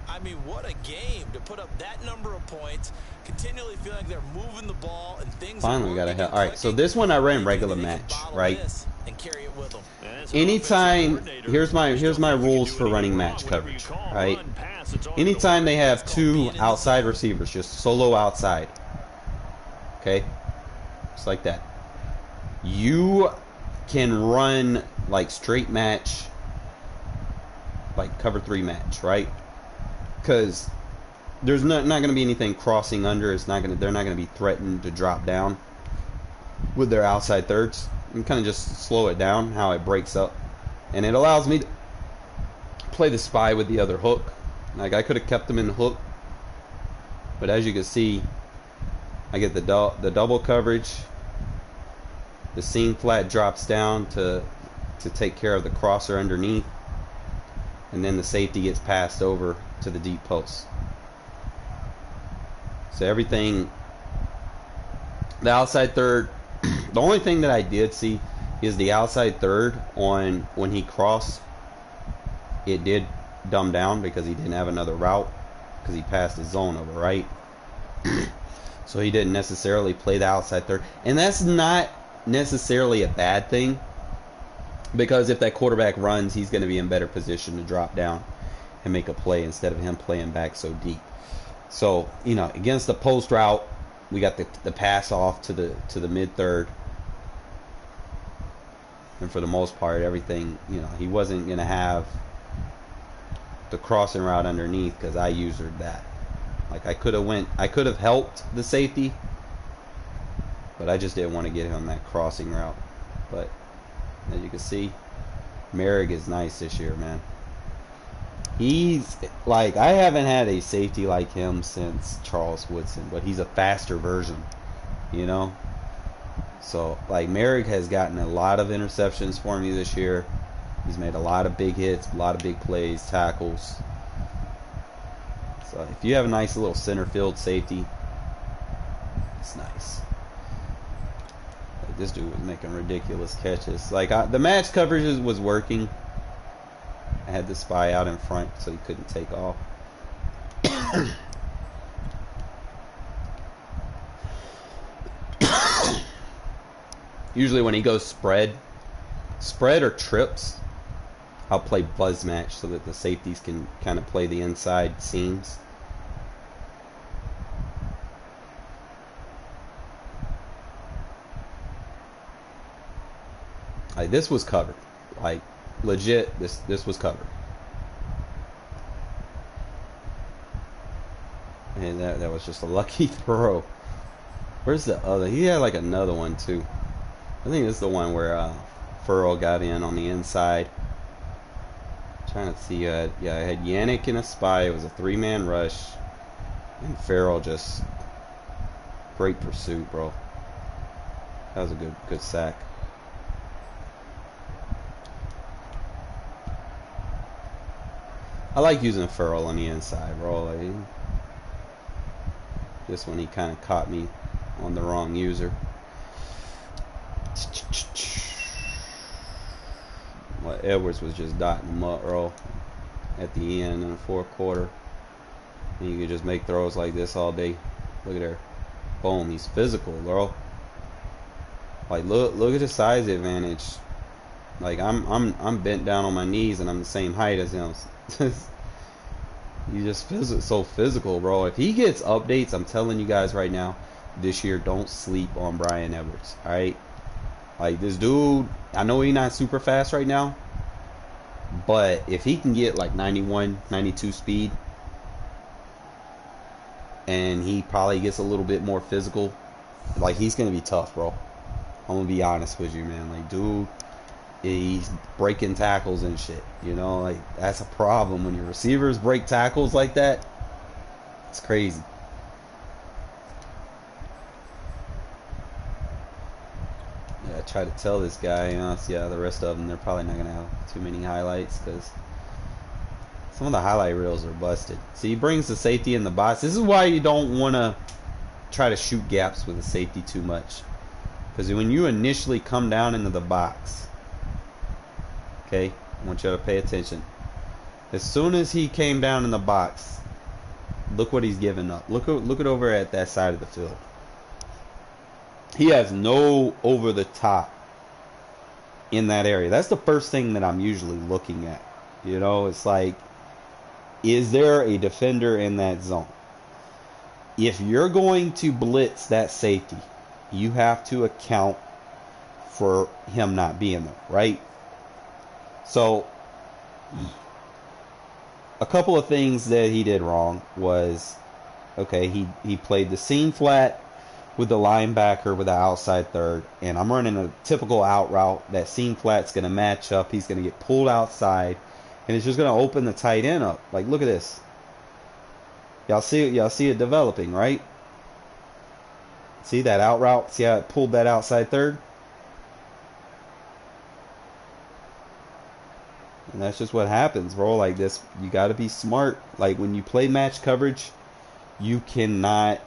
I mean, what a game to put up that number of points, continually feeling like they're moving the ball and things. Finally, we got a hit. All right, so this one I ran regular match, right? Anytime, here's my rules for running match coverage, right? Anytime they have two outside receivers, just solo outside, okay, just like that. You can run like straight match, like cover 3 match, right? Because there's not going to be anything crossing under. They're not going to be threatened to drop down with their outside thirds. And kind of just slow it down how it breaks up, and it allows me to play the spy with the other hook. Like I could have kept them in the hook, but as you can see, I get the double coverage. The seam flat drops down to take care of the crosser underneath, and then the safety gets passed over to the deep post. So everything, the outside third, the only thing that I did see is the outside third on when he crossed, it did dumb down because he didn't have another route because he passed his zone over, right? So he didn't necessarily play the outside third, and that's not necessarily a bad thing, because if that quarterback runs, he's going to be in better position to drop down and make a play instead of him playing back so deep. So, you know, against the post route, we got the pass off to the mid third, and for the most part, everything, you know, he wasn't going to have the crossing route underneath because I used that. Like I could have helped the safety, but I just didn't want to get him that crossing route. But as you can see, Merrick is nice this year, man. He's like, I haven't had a safety like him since Charles Woodson, but he's a faster version, you know. So like Merrick has gotten a lot of interceptions for me this year. He's made a lot of big hits, a lot of big plays, tackles. So if you have a nice little center field safety, it's nice. Like this dude was making ridiculous catches. Like the match coverage was working. I had the spy out in front so he couldn't take off. Usually when he goes spread or trips, I'll play buzz match so that the safeties can kind of play the inside seams. Like this was covered. Like legit, this was covered. And that was just a lucky throw. Where's the other? He had like another one too. I think this is the one where Furrow got in on the inside. Trying to see, yeah, I had Yannick in a spy. It was a 3-man rush, and Farrell just great pursuit, bro. That was a good sack. I like using Farrell on the inside, bro. Like, this one he kind of caught me on the wrong user. Well, Edwards was just dotting him up, bro, at the end in the fourth quarter. And you could just make throws like this all day. Look at there. Boom, he's physical, bro. Like look at the size advantage. Like I'm bent down on my knees and I'm the same height as him. He's just so physical, bro. If he gets updates, I'm telling you guys right now, this year, don't sleep on Bryan Edwards, alright? Like, this dude, I know he's not super fast right now, but if he can get like 91, 92 speed, and he probably gets a little bit more physical, like, he's going to be tough, bro. I'm going to be honest with you, man. Like, dude, he's breaking tackles and shit, you know? Like, that's a problem when your receivers break tackles like that. It's crazy. Yeah, try to tell this guy, yeah, the rest of them, they're probably not going to have too many highlights because some of the highlight reels are busted. See, he brings the safety in the box. This is why you don't want to try to shoot gaps with the safety too much. Because when you initially come down into the box, okay, I want you to pay attention. As soon as he came down in the box, look what he's giving up. Look at over at that side of the field. He has no over the top in that area. That's the first thing that I'm usually looking at. You know, it's like, is there a defender in that zone? If you're going to blitz that safety, you have to account for him not being there, right? So, a couple of things that he did wrong was, okay, he played the seam flat with the linebacker with the outside third, and I'm running a typical out route. That seam flat's going to match up. He's going to get pulled outside, and it's just going to open the tight end up. Like, look at this. Y'all see it developing, right? See that out route? See how it pulled that outside third? And that's just what happens, bro. Like this, you got to be smart. Like when you play match coverage, you cannot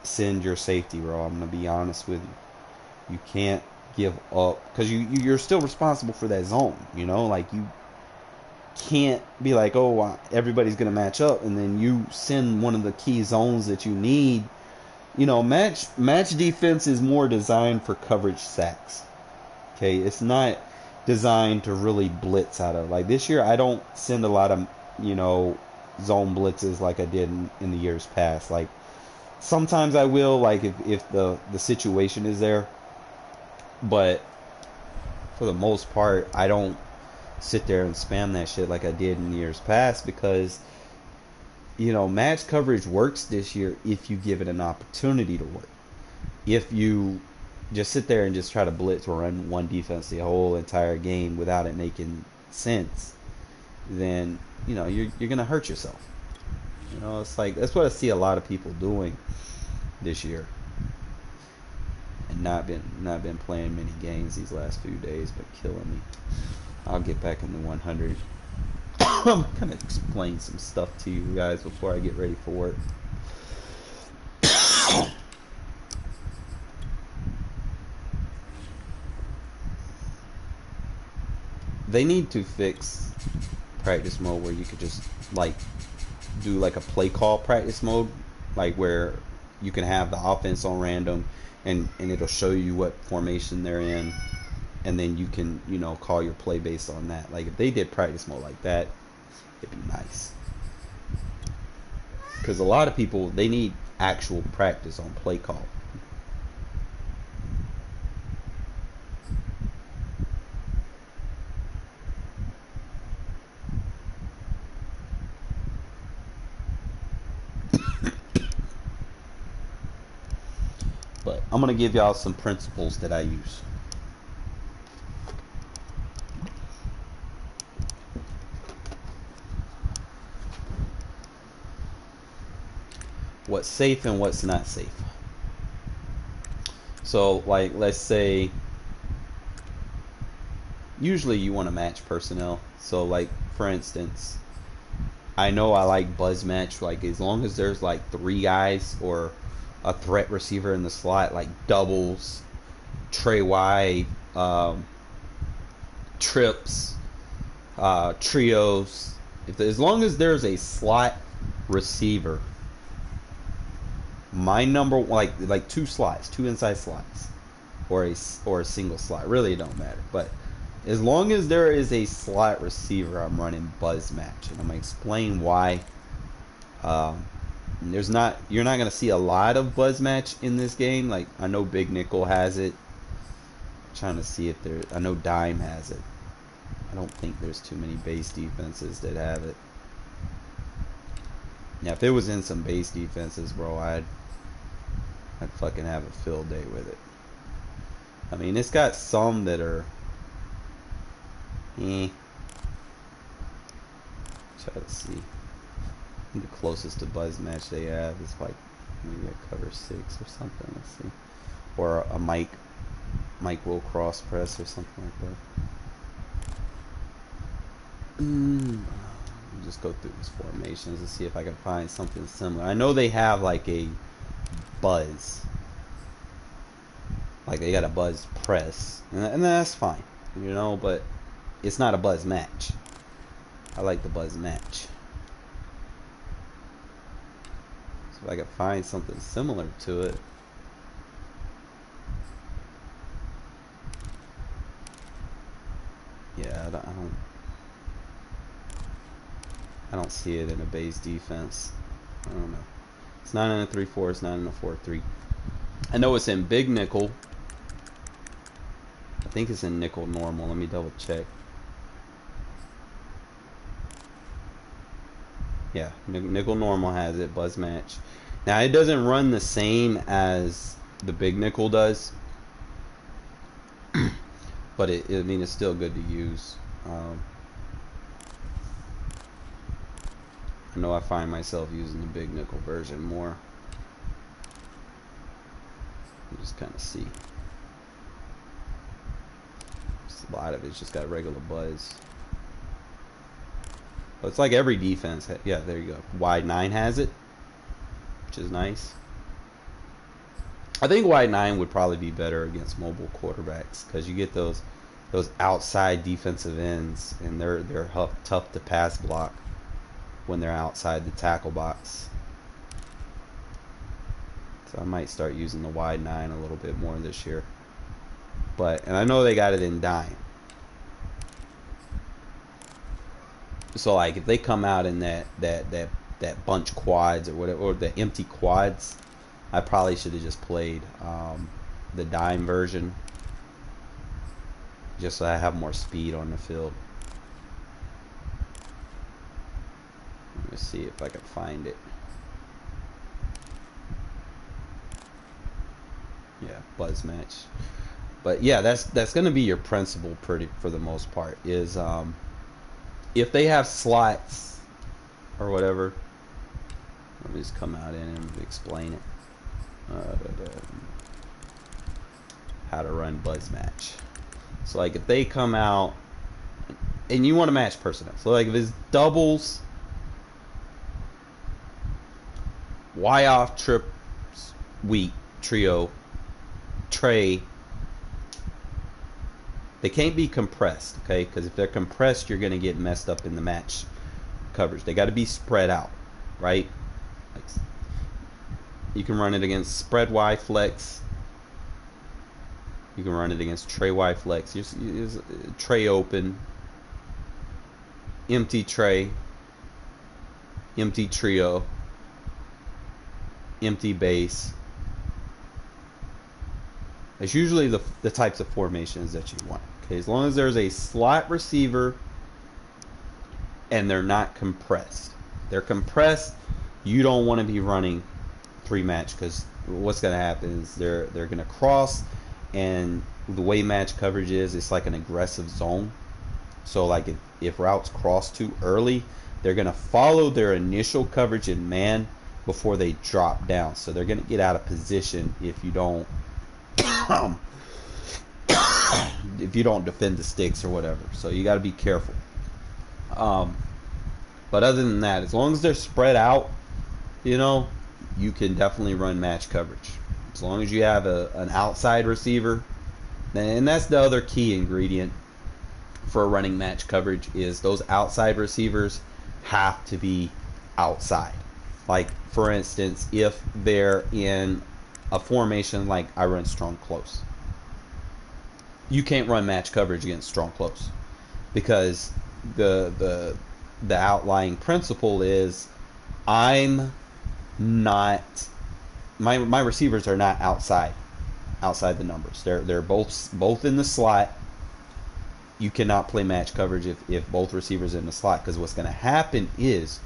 send your safety, bro. I'm gonna be honest with you. You can't give up because you're still responsible for that zone. You know, like you can't be like, oh, everybody's gonna match up, and then you send one of the key zones that you need. You know, match defense is more designed for coverage sacks. Okay, it's not designed to really blitz out of. Like this year, I don't send a lot of, you know, zone blitzes like I did in the years past. Like sometimes I will, like if the situation is there, but for the most part, I don't sit there and spam that shit like I did in years past because, you know, match coverage works this year if you give it an opportunity to work. If you just sit there and just try to blitz or run one defense the whole entire game without it making sense, then, you know, you're going to hurt yourself. You know, it's like, that's what I see a lot of people doing this year. And not been playing many games these last few days, but killing me. I'll get back in the 100. I'm going to explain some stuff to you guys before I get ready for work. They need to fix practice mode where you could just like do like a play call practice mode, like where you can have the offense on random and it'll show you what formation they're in, and then you can, you know, call your play based on that. Like if they did practice mode like that, it'd be nice. Because a lot of people, they need actual practice on play call. But I'm going to give y'all some principles that I use. What's safe and what's not safe. So, like, let's say, usually you want to match personnel. So, like, for instance, I know I like buzz match. Like, as long as there's, like, 3 guys or a threat receiver in the slot, like doubles, Trey White, trips, trios. As long as there's a slot receiver, my number, like 2 slots, 2 inside slots, or a single slot. Really, it don't matter. But as long as there is a slot receiver, I'm running buzz match, and I'm gonna explain why. You're not gonna see a lot of buzz match in this game. Like I know Big Nickel has it. I'm trying to see if there. I know Dime has it. I don't think there's too many base defenses that have it. Yeah, if it was in some base defenses, bro, I'd fucking have a field day with it. I mean, it's got some that are Try to see. I think the closest to buzz match they have is like maybe a cover 6 or something. Let's see. Or a Mike. Mike will cross press or something like that. Just go through these formations and see if I can find something similar. I know they have like a buzz. Like they got a buzz press. And that's fine. You know, but it's not a buzz match. I like the buzz match. So if I can find something similar to it. Yeah, I don't see it in a base defense. I don't know. It's not in a 3-4. It's not in a 4-3. I know it's in big nickel. I think it's in nickel normal. Let me double check. Yeah, nickel normal has it. Buzz match. Now it doesn't run the same as the big nickel does, but I mean it's still good to use. I know I find myself using the big nickel version more. Just kind of see. Just a lot of it's just got regular buzz. But it's like every defense. Yeah, there you go. Wide 9 has it, which is nice. I think wide 9 would probably be better against mobile quarterbacks because you get those outside defensive ends, and they're tough to pass block when they're outside the tackle box. So I might start using the wide 9 a little bit more this year. And I know they got it in dime. So like if they come out in that bunch quads or whatever, or the empty quads, I probably should have just played the dime version, just so I have more speed on the field. Let me see if I can find it. Yeah, buzz match. But yeah, that's going to be your principle for the most part. Is if they have slots or whatever, let me just come out in and explain it. How to run buzz match. So like if they come out and you want to match personnel, so like if it's doubles, Y off, trips, weak, trio, tray, they can't be compressed, okay? Because if they're compressed, you're going to get messed up in the match coverage. They got to be spread out, right? Like, you can run it against spread Y flex. You can run it against tray Y flex. Use tray open, empty tray, empty trio, empty base. It's usually the types of formations that you want. Okay, as long as there's a slot receiver and they're not compressed. If they're compressed, you don't want to be running 3-match, because what's going to happen is they're going to cross, and the way match coverage is, it's like an aggressive zone. So like if routes cross too early, they're going to follow their initial coverage in man before they drop down. So they're going to get out of position if you don't defend the sticks or whatever. So you got to be careful. But other than that, as long as they're spread out, you know, you can definitely run match coverage. As long as you have an outside receiver, and that's the other key ingredient for running match coverage, is those outside receivers have to be outside. Like for instance, if they're in a formation like I run strong close, you can't run match coverage against strong close, because the outlying principle is I'm not, my receivers are not outside the numbers. They're both in the slot. You cannot play match coverage if both receivers are in the slot, because what's going to happen is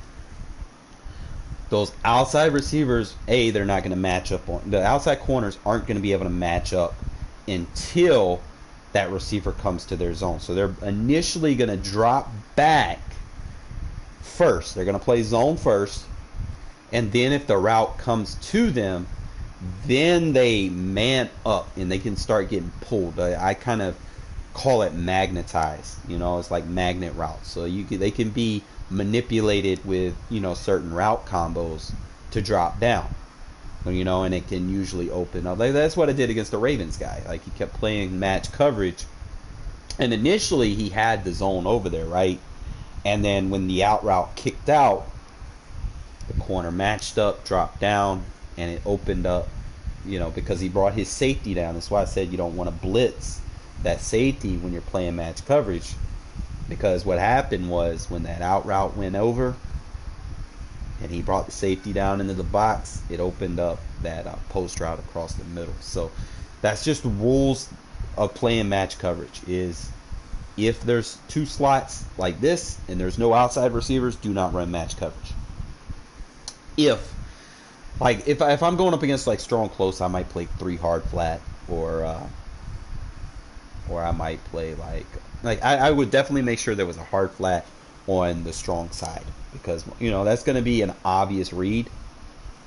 those outside receivers, they're not going to match up on, the outside corners aren't going to be able to match up until that receiver comes to their zone. So they're initially going to drop back first. They're going to play zone first, and then if the route comes to them, then they man up and they can start getting pulled. I kind of call it magnetized. It's like magnet routes. So they can be manipulated with certain route combos to drop down. And it can usually open up. Like that's what I did against the Ravens guy. Like he kept playing match coverage, and initially he had the zone over there, right? And then when the out route kicked out, the corner matched up, dropped down, and it opened up. Because he brought his safety down. That's why I said you don't want to blitz that safety when you're playing match coverage, because what happened was when that out route went over and he brought the safety down into the box, it opened up that post route across the middle. So that's just the rules of playing match coverage. Is if there's two slots like this and there's no outside receivers, do not run match coverage. If I'm going up against like strong close, I might play 3 hard flat, or I might play like I would definitely make sure there was a hard flat on the strong side, because that's going to be an obvious read.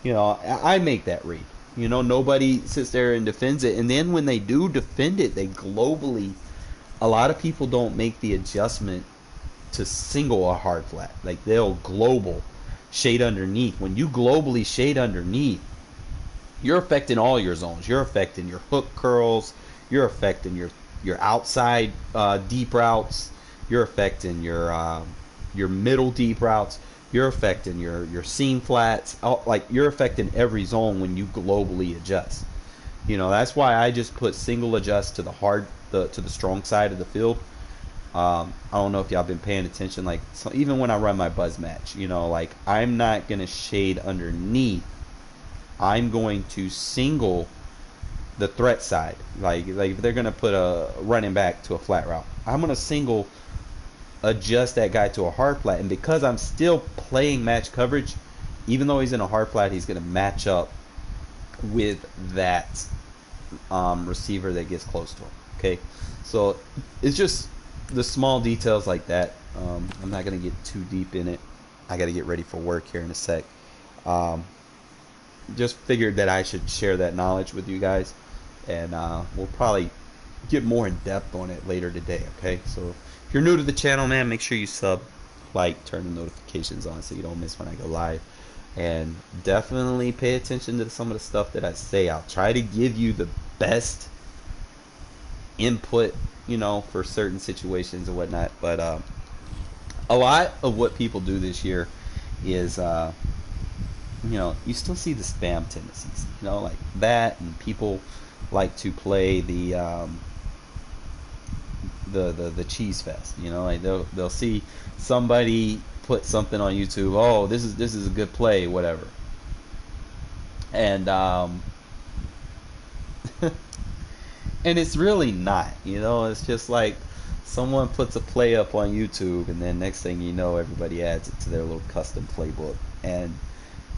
I make that read. Nobody sits there and defends it, and then when they do defend it, they globally. A lot of people don't make the adjustment to single a hard flat. Like they'll global shade underneath. When you globally shade underneath, you're affecting all your zones. You're affecting your hook curls. You're affecting your outside deep routes. You're affecting your middle deep routes. You're affecting your seam flats. Like you're affecting every zone when you globally adjust. That's why I just put single adjust to the strong side of the field. I don't know if y'all been paying attention. Like even when I run my buzz match, like I'm not gonna shade underneath. I'm going to single the threat side. Like if they're gonna put a running back to a flat route, I'm gonna single adjust that guy to a hard flat. And because I'm still playing match coverage, even though he's in a hard flat, he's gonna match up with that receiver that gets close to him. Okay, so it's just the small details like that. I'm not gonna get too deep in it. I got to get ready for work here in a sec. Just figured that I should share that knowledge with you guys, and we'll probably get more in depth on it later today. Okay, so if you're new to the channel, man, make sure you sub, like, turn the notifications on so you don't miss when I go live, and definitely pay attention to some of the stuff that I say. I'll try to give you the best input, for certain situations and whatnot. But a lot of what people do this year is you still see the spam tendencies, like that, and people like to play the cheese fest, like they'll see somebody put something on YouTube, oh, this is a good play, whatever, and and it's really not, it's just like someone puts a play up on YouTube, and then next thing you know, everybody adds it to their little custom playbook, and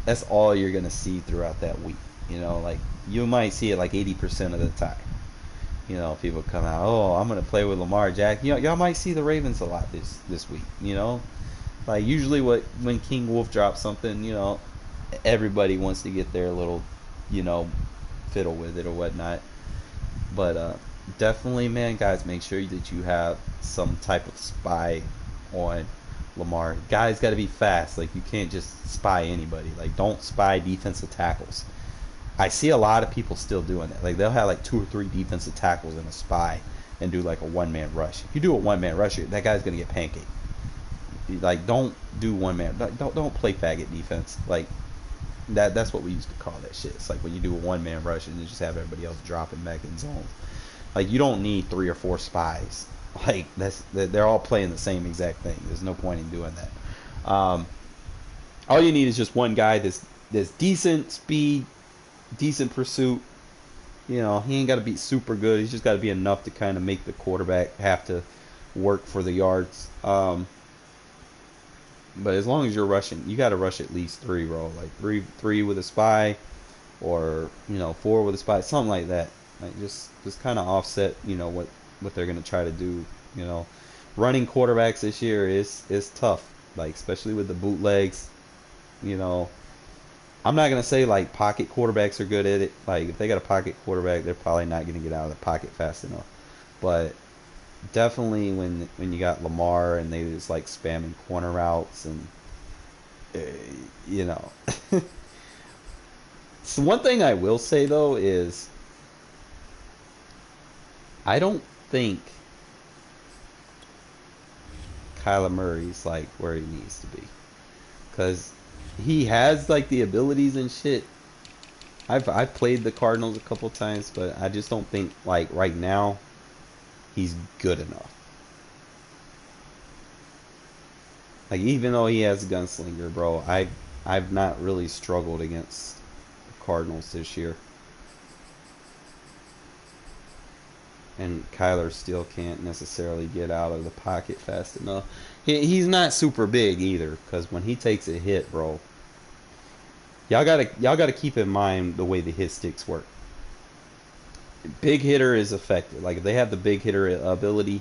that's all you're gonna see throughout that week. Like you might see it like 80% of the time. People come out, oh, I'm gonna play with Lamar Jackson. Y'all might see the Ravens a lot this week. Like usually when King Wolf drops something, everybody wants to get their little, fiddle with it or whatnot. But definitely, man, guys, make sure that you have some type of spy on Lamar. Guys got to be fast. Like you can't just spy anybody. Like don't spy defensive tackles. I see a lot of people still doing that. Like they'll have like 2 or 3 defensive tackles in a spy and do like a one-man rush. If you do a one-man rush, that guy's gonna get pancaked. Like don't do one-man. Don't play faggot defense. Like that's what we used to call that shit. It's like when you do a one-man rush and you just have everybody else dropping back in zones. Like you don't need 3 or 4 spies. Like they're all playing the same exact thing. There's no point in doing that. All you need is just one guy that's decent speed, decent pursuit. He ain't got to be super good. He's just got to be enough to kind of make the quarterback have to work for the yards. But as long as you're rushing, you got to rush at least 3, bro. Like three with a spy, or 4 with a spy, something like that. Like just kind of offset, what they're gonna try to do. Running quarterbacks this year is tough. Like especially with the bootlegs. I'm not gonna say like pocket quarterbacks are good at it. Like if they got a pocket quarterback, they're probably not gonna get out of the pocket fast enough. But definitely when you got Lamar and they just like spamming corner routes and uh, you know. So one thing I will say though is I don't think Kyler Murray's like where he needs to be, because he has like the abilities and shit. I've played the Cardinals a couple times, but I just don't think like right now he's good enough. Like even though he has a gunslinger, bro, I've not really struggled against the Cardinals this year. And Kyler still can't necessarily get out of the pocket fast enough. He's not super big either, because when he takes a hit, bro, y'all gotta keep in mind the way the hit sticks work. Big hitter is effective. Like if they have the big hitter ability,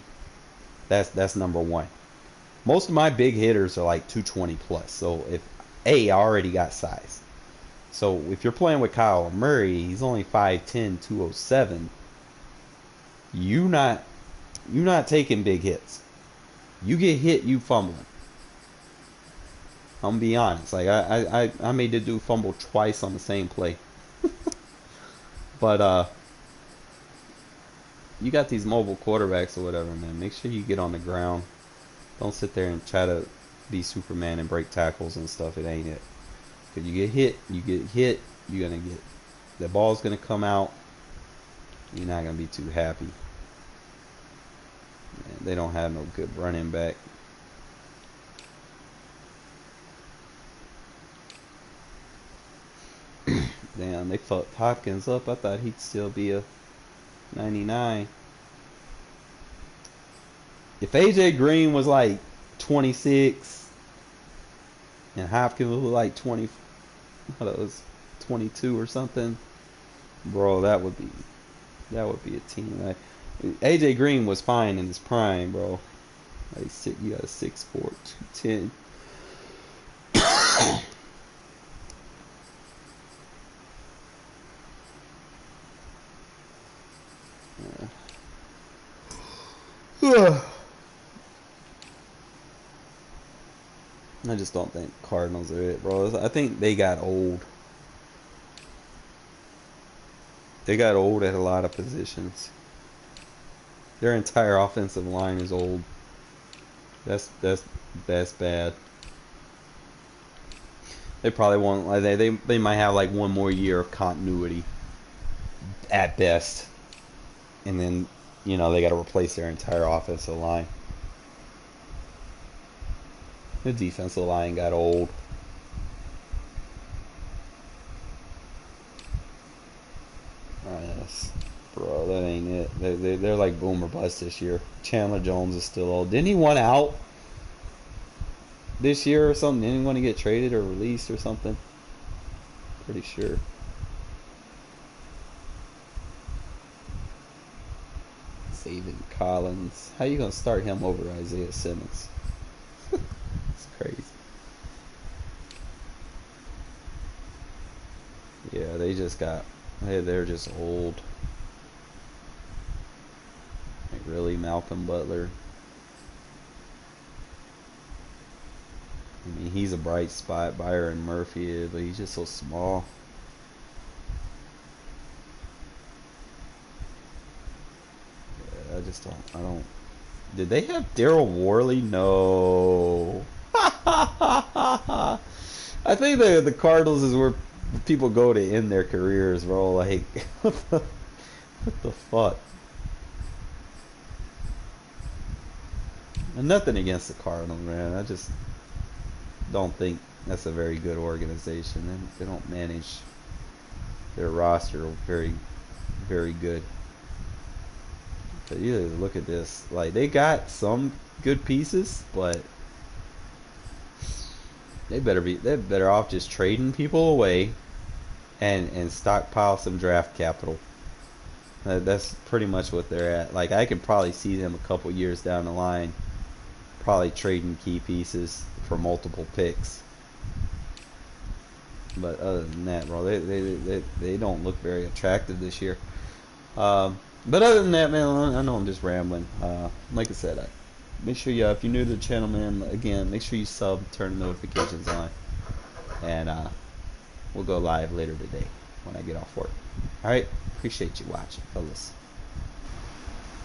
that's number one. Most of my big hitters are like 220 plus. So if I already got size. So if you're playing with Kyle Murray, he's only 5'10", 207. You not taking big hits. You get hit, you fumbling. I'm gonna be honest. Like I made the dude fumble twice on the same play. But you got these mobile quarterbacks or whatever, man. Make sure you get on the ground. Don't sit there and try to be Superman and break tackles and stuff. It ain't it. Cause you get hit, you're gonna get the ball's gonna come out. You're not gonna be too happy. Man, they don't have no good running back. Damn, they fucked Hopkins up. I thought he'd still be a 99. If AJ Green was like 26 and Hopkins was like 20, what it was 22 or something, bro, that would be a team. Like, AJ Green was fine in his prime, bro. Like you got a 6'4", 210. I just don't think Cardinals are it, bro. I think they got old. They got old at a lot of positions. Their entire offensive line is old. That's bad. They probably won't. Like they might have like one more year of continuity at best, and then they got to replace their entire offensive line. The defensive line got old. Yes, bro, that ain't it. They're like boom or bust this year. Chandler Jones is still old. Didn't he want out this year or something? Didn't he want to get traded or released or something? Pretty sure. Saving Collins. How you gonna start him over Isaiah Simmons? It's crazy. Yeah, they're just old. Like really, Malcolm Butler. I mean, he's a bright spot. Byron Murphy, but he's just so small. Yeah, I don't. Did they have Daryl Worley? No. I think the Cardinals is where people go to end their careers, bro. Like, what the fuck? And nothing against the Cardinals, man. I just don't think that's a very good organization. And they don't manage their roster very, very good. But you look at this. Like, they got some good pieces, but they're better off just trading people away and stockpile some draft capital. That's pretty much what they're at. Like, I could probably see them a couple years down the line probably trading key pieces for multiple picks. But other than that, bro, they don't look very attractive this year. But other than that, man, I know I'm just rambling. Like I said, make sure you, if you're new to the channel, man, again, make sure you sub, turn the notifications on, and we'll go live later today when I get off work. All right, appreciate you watching, fellas.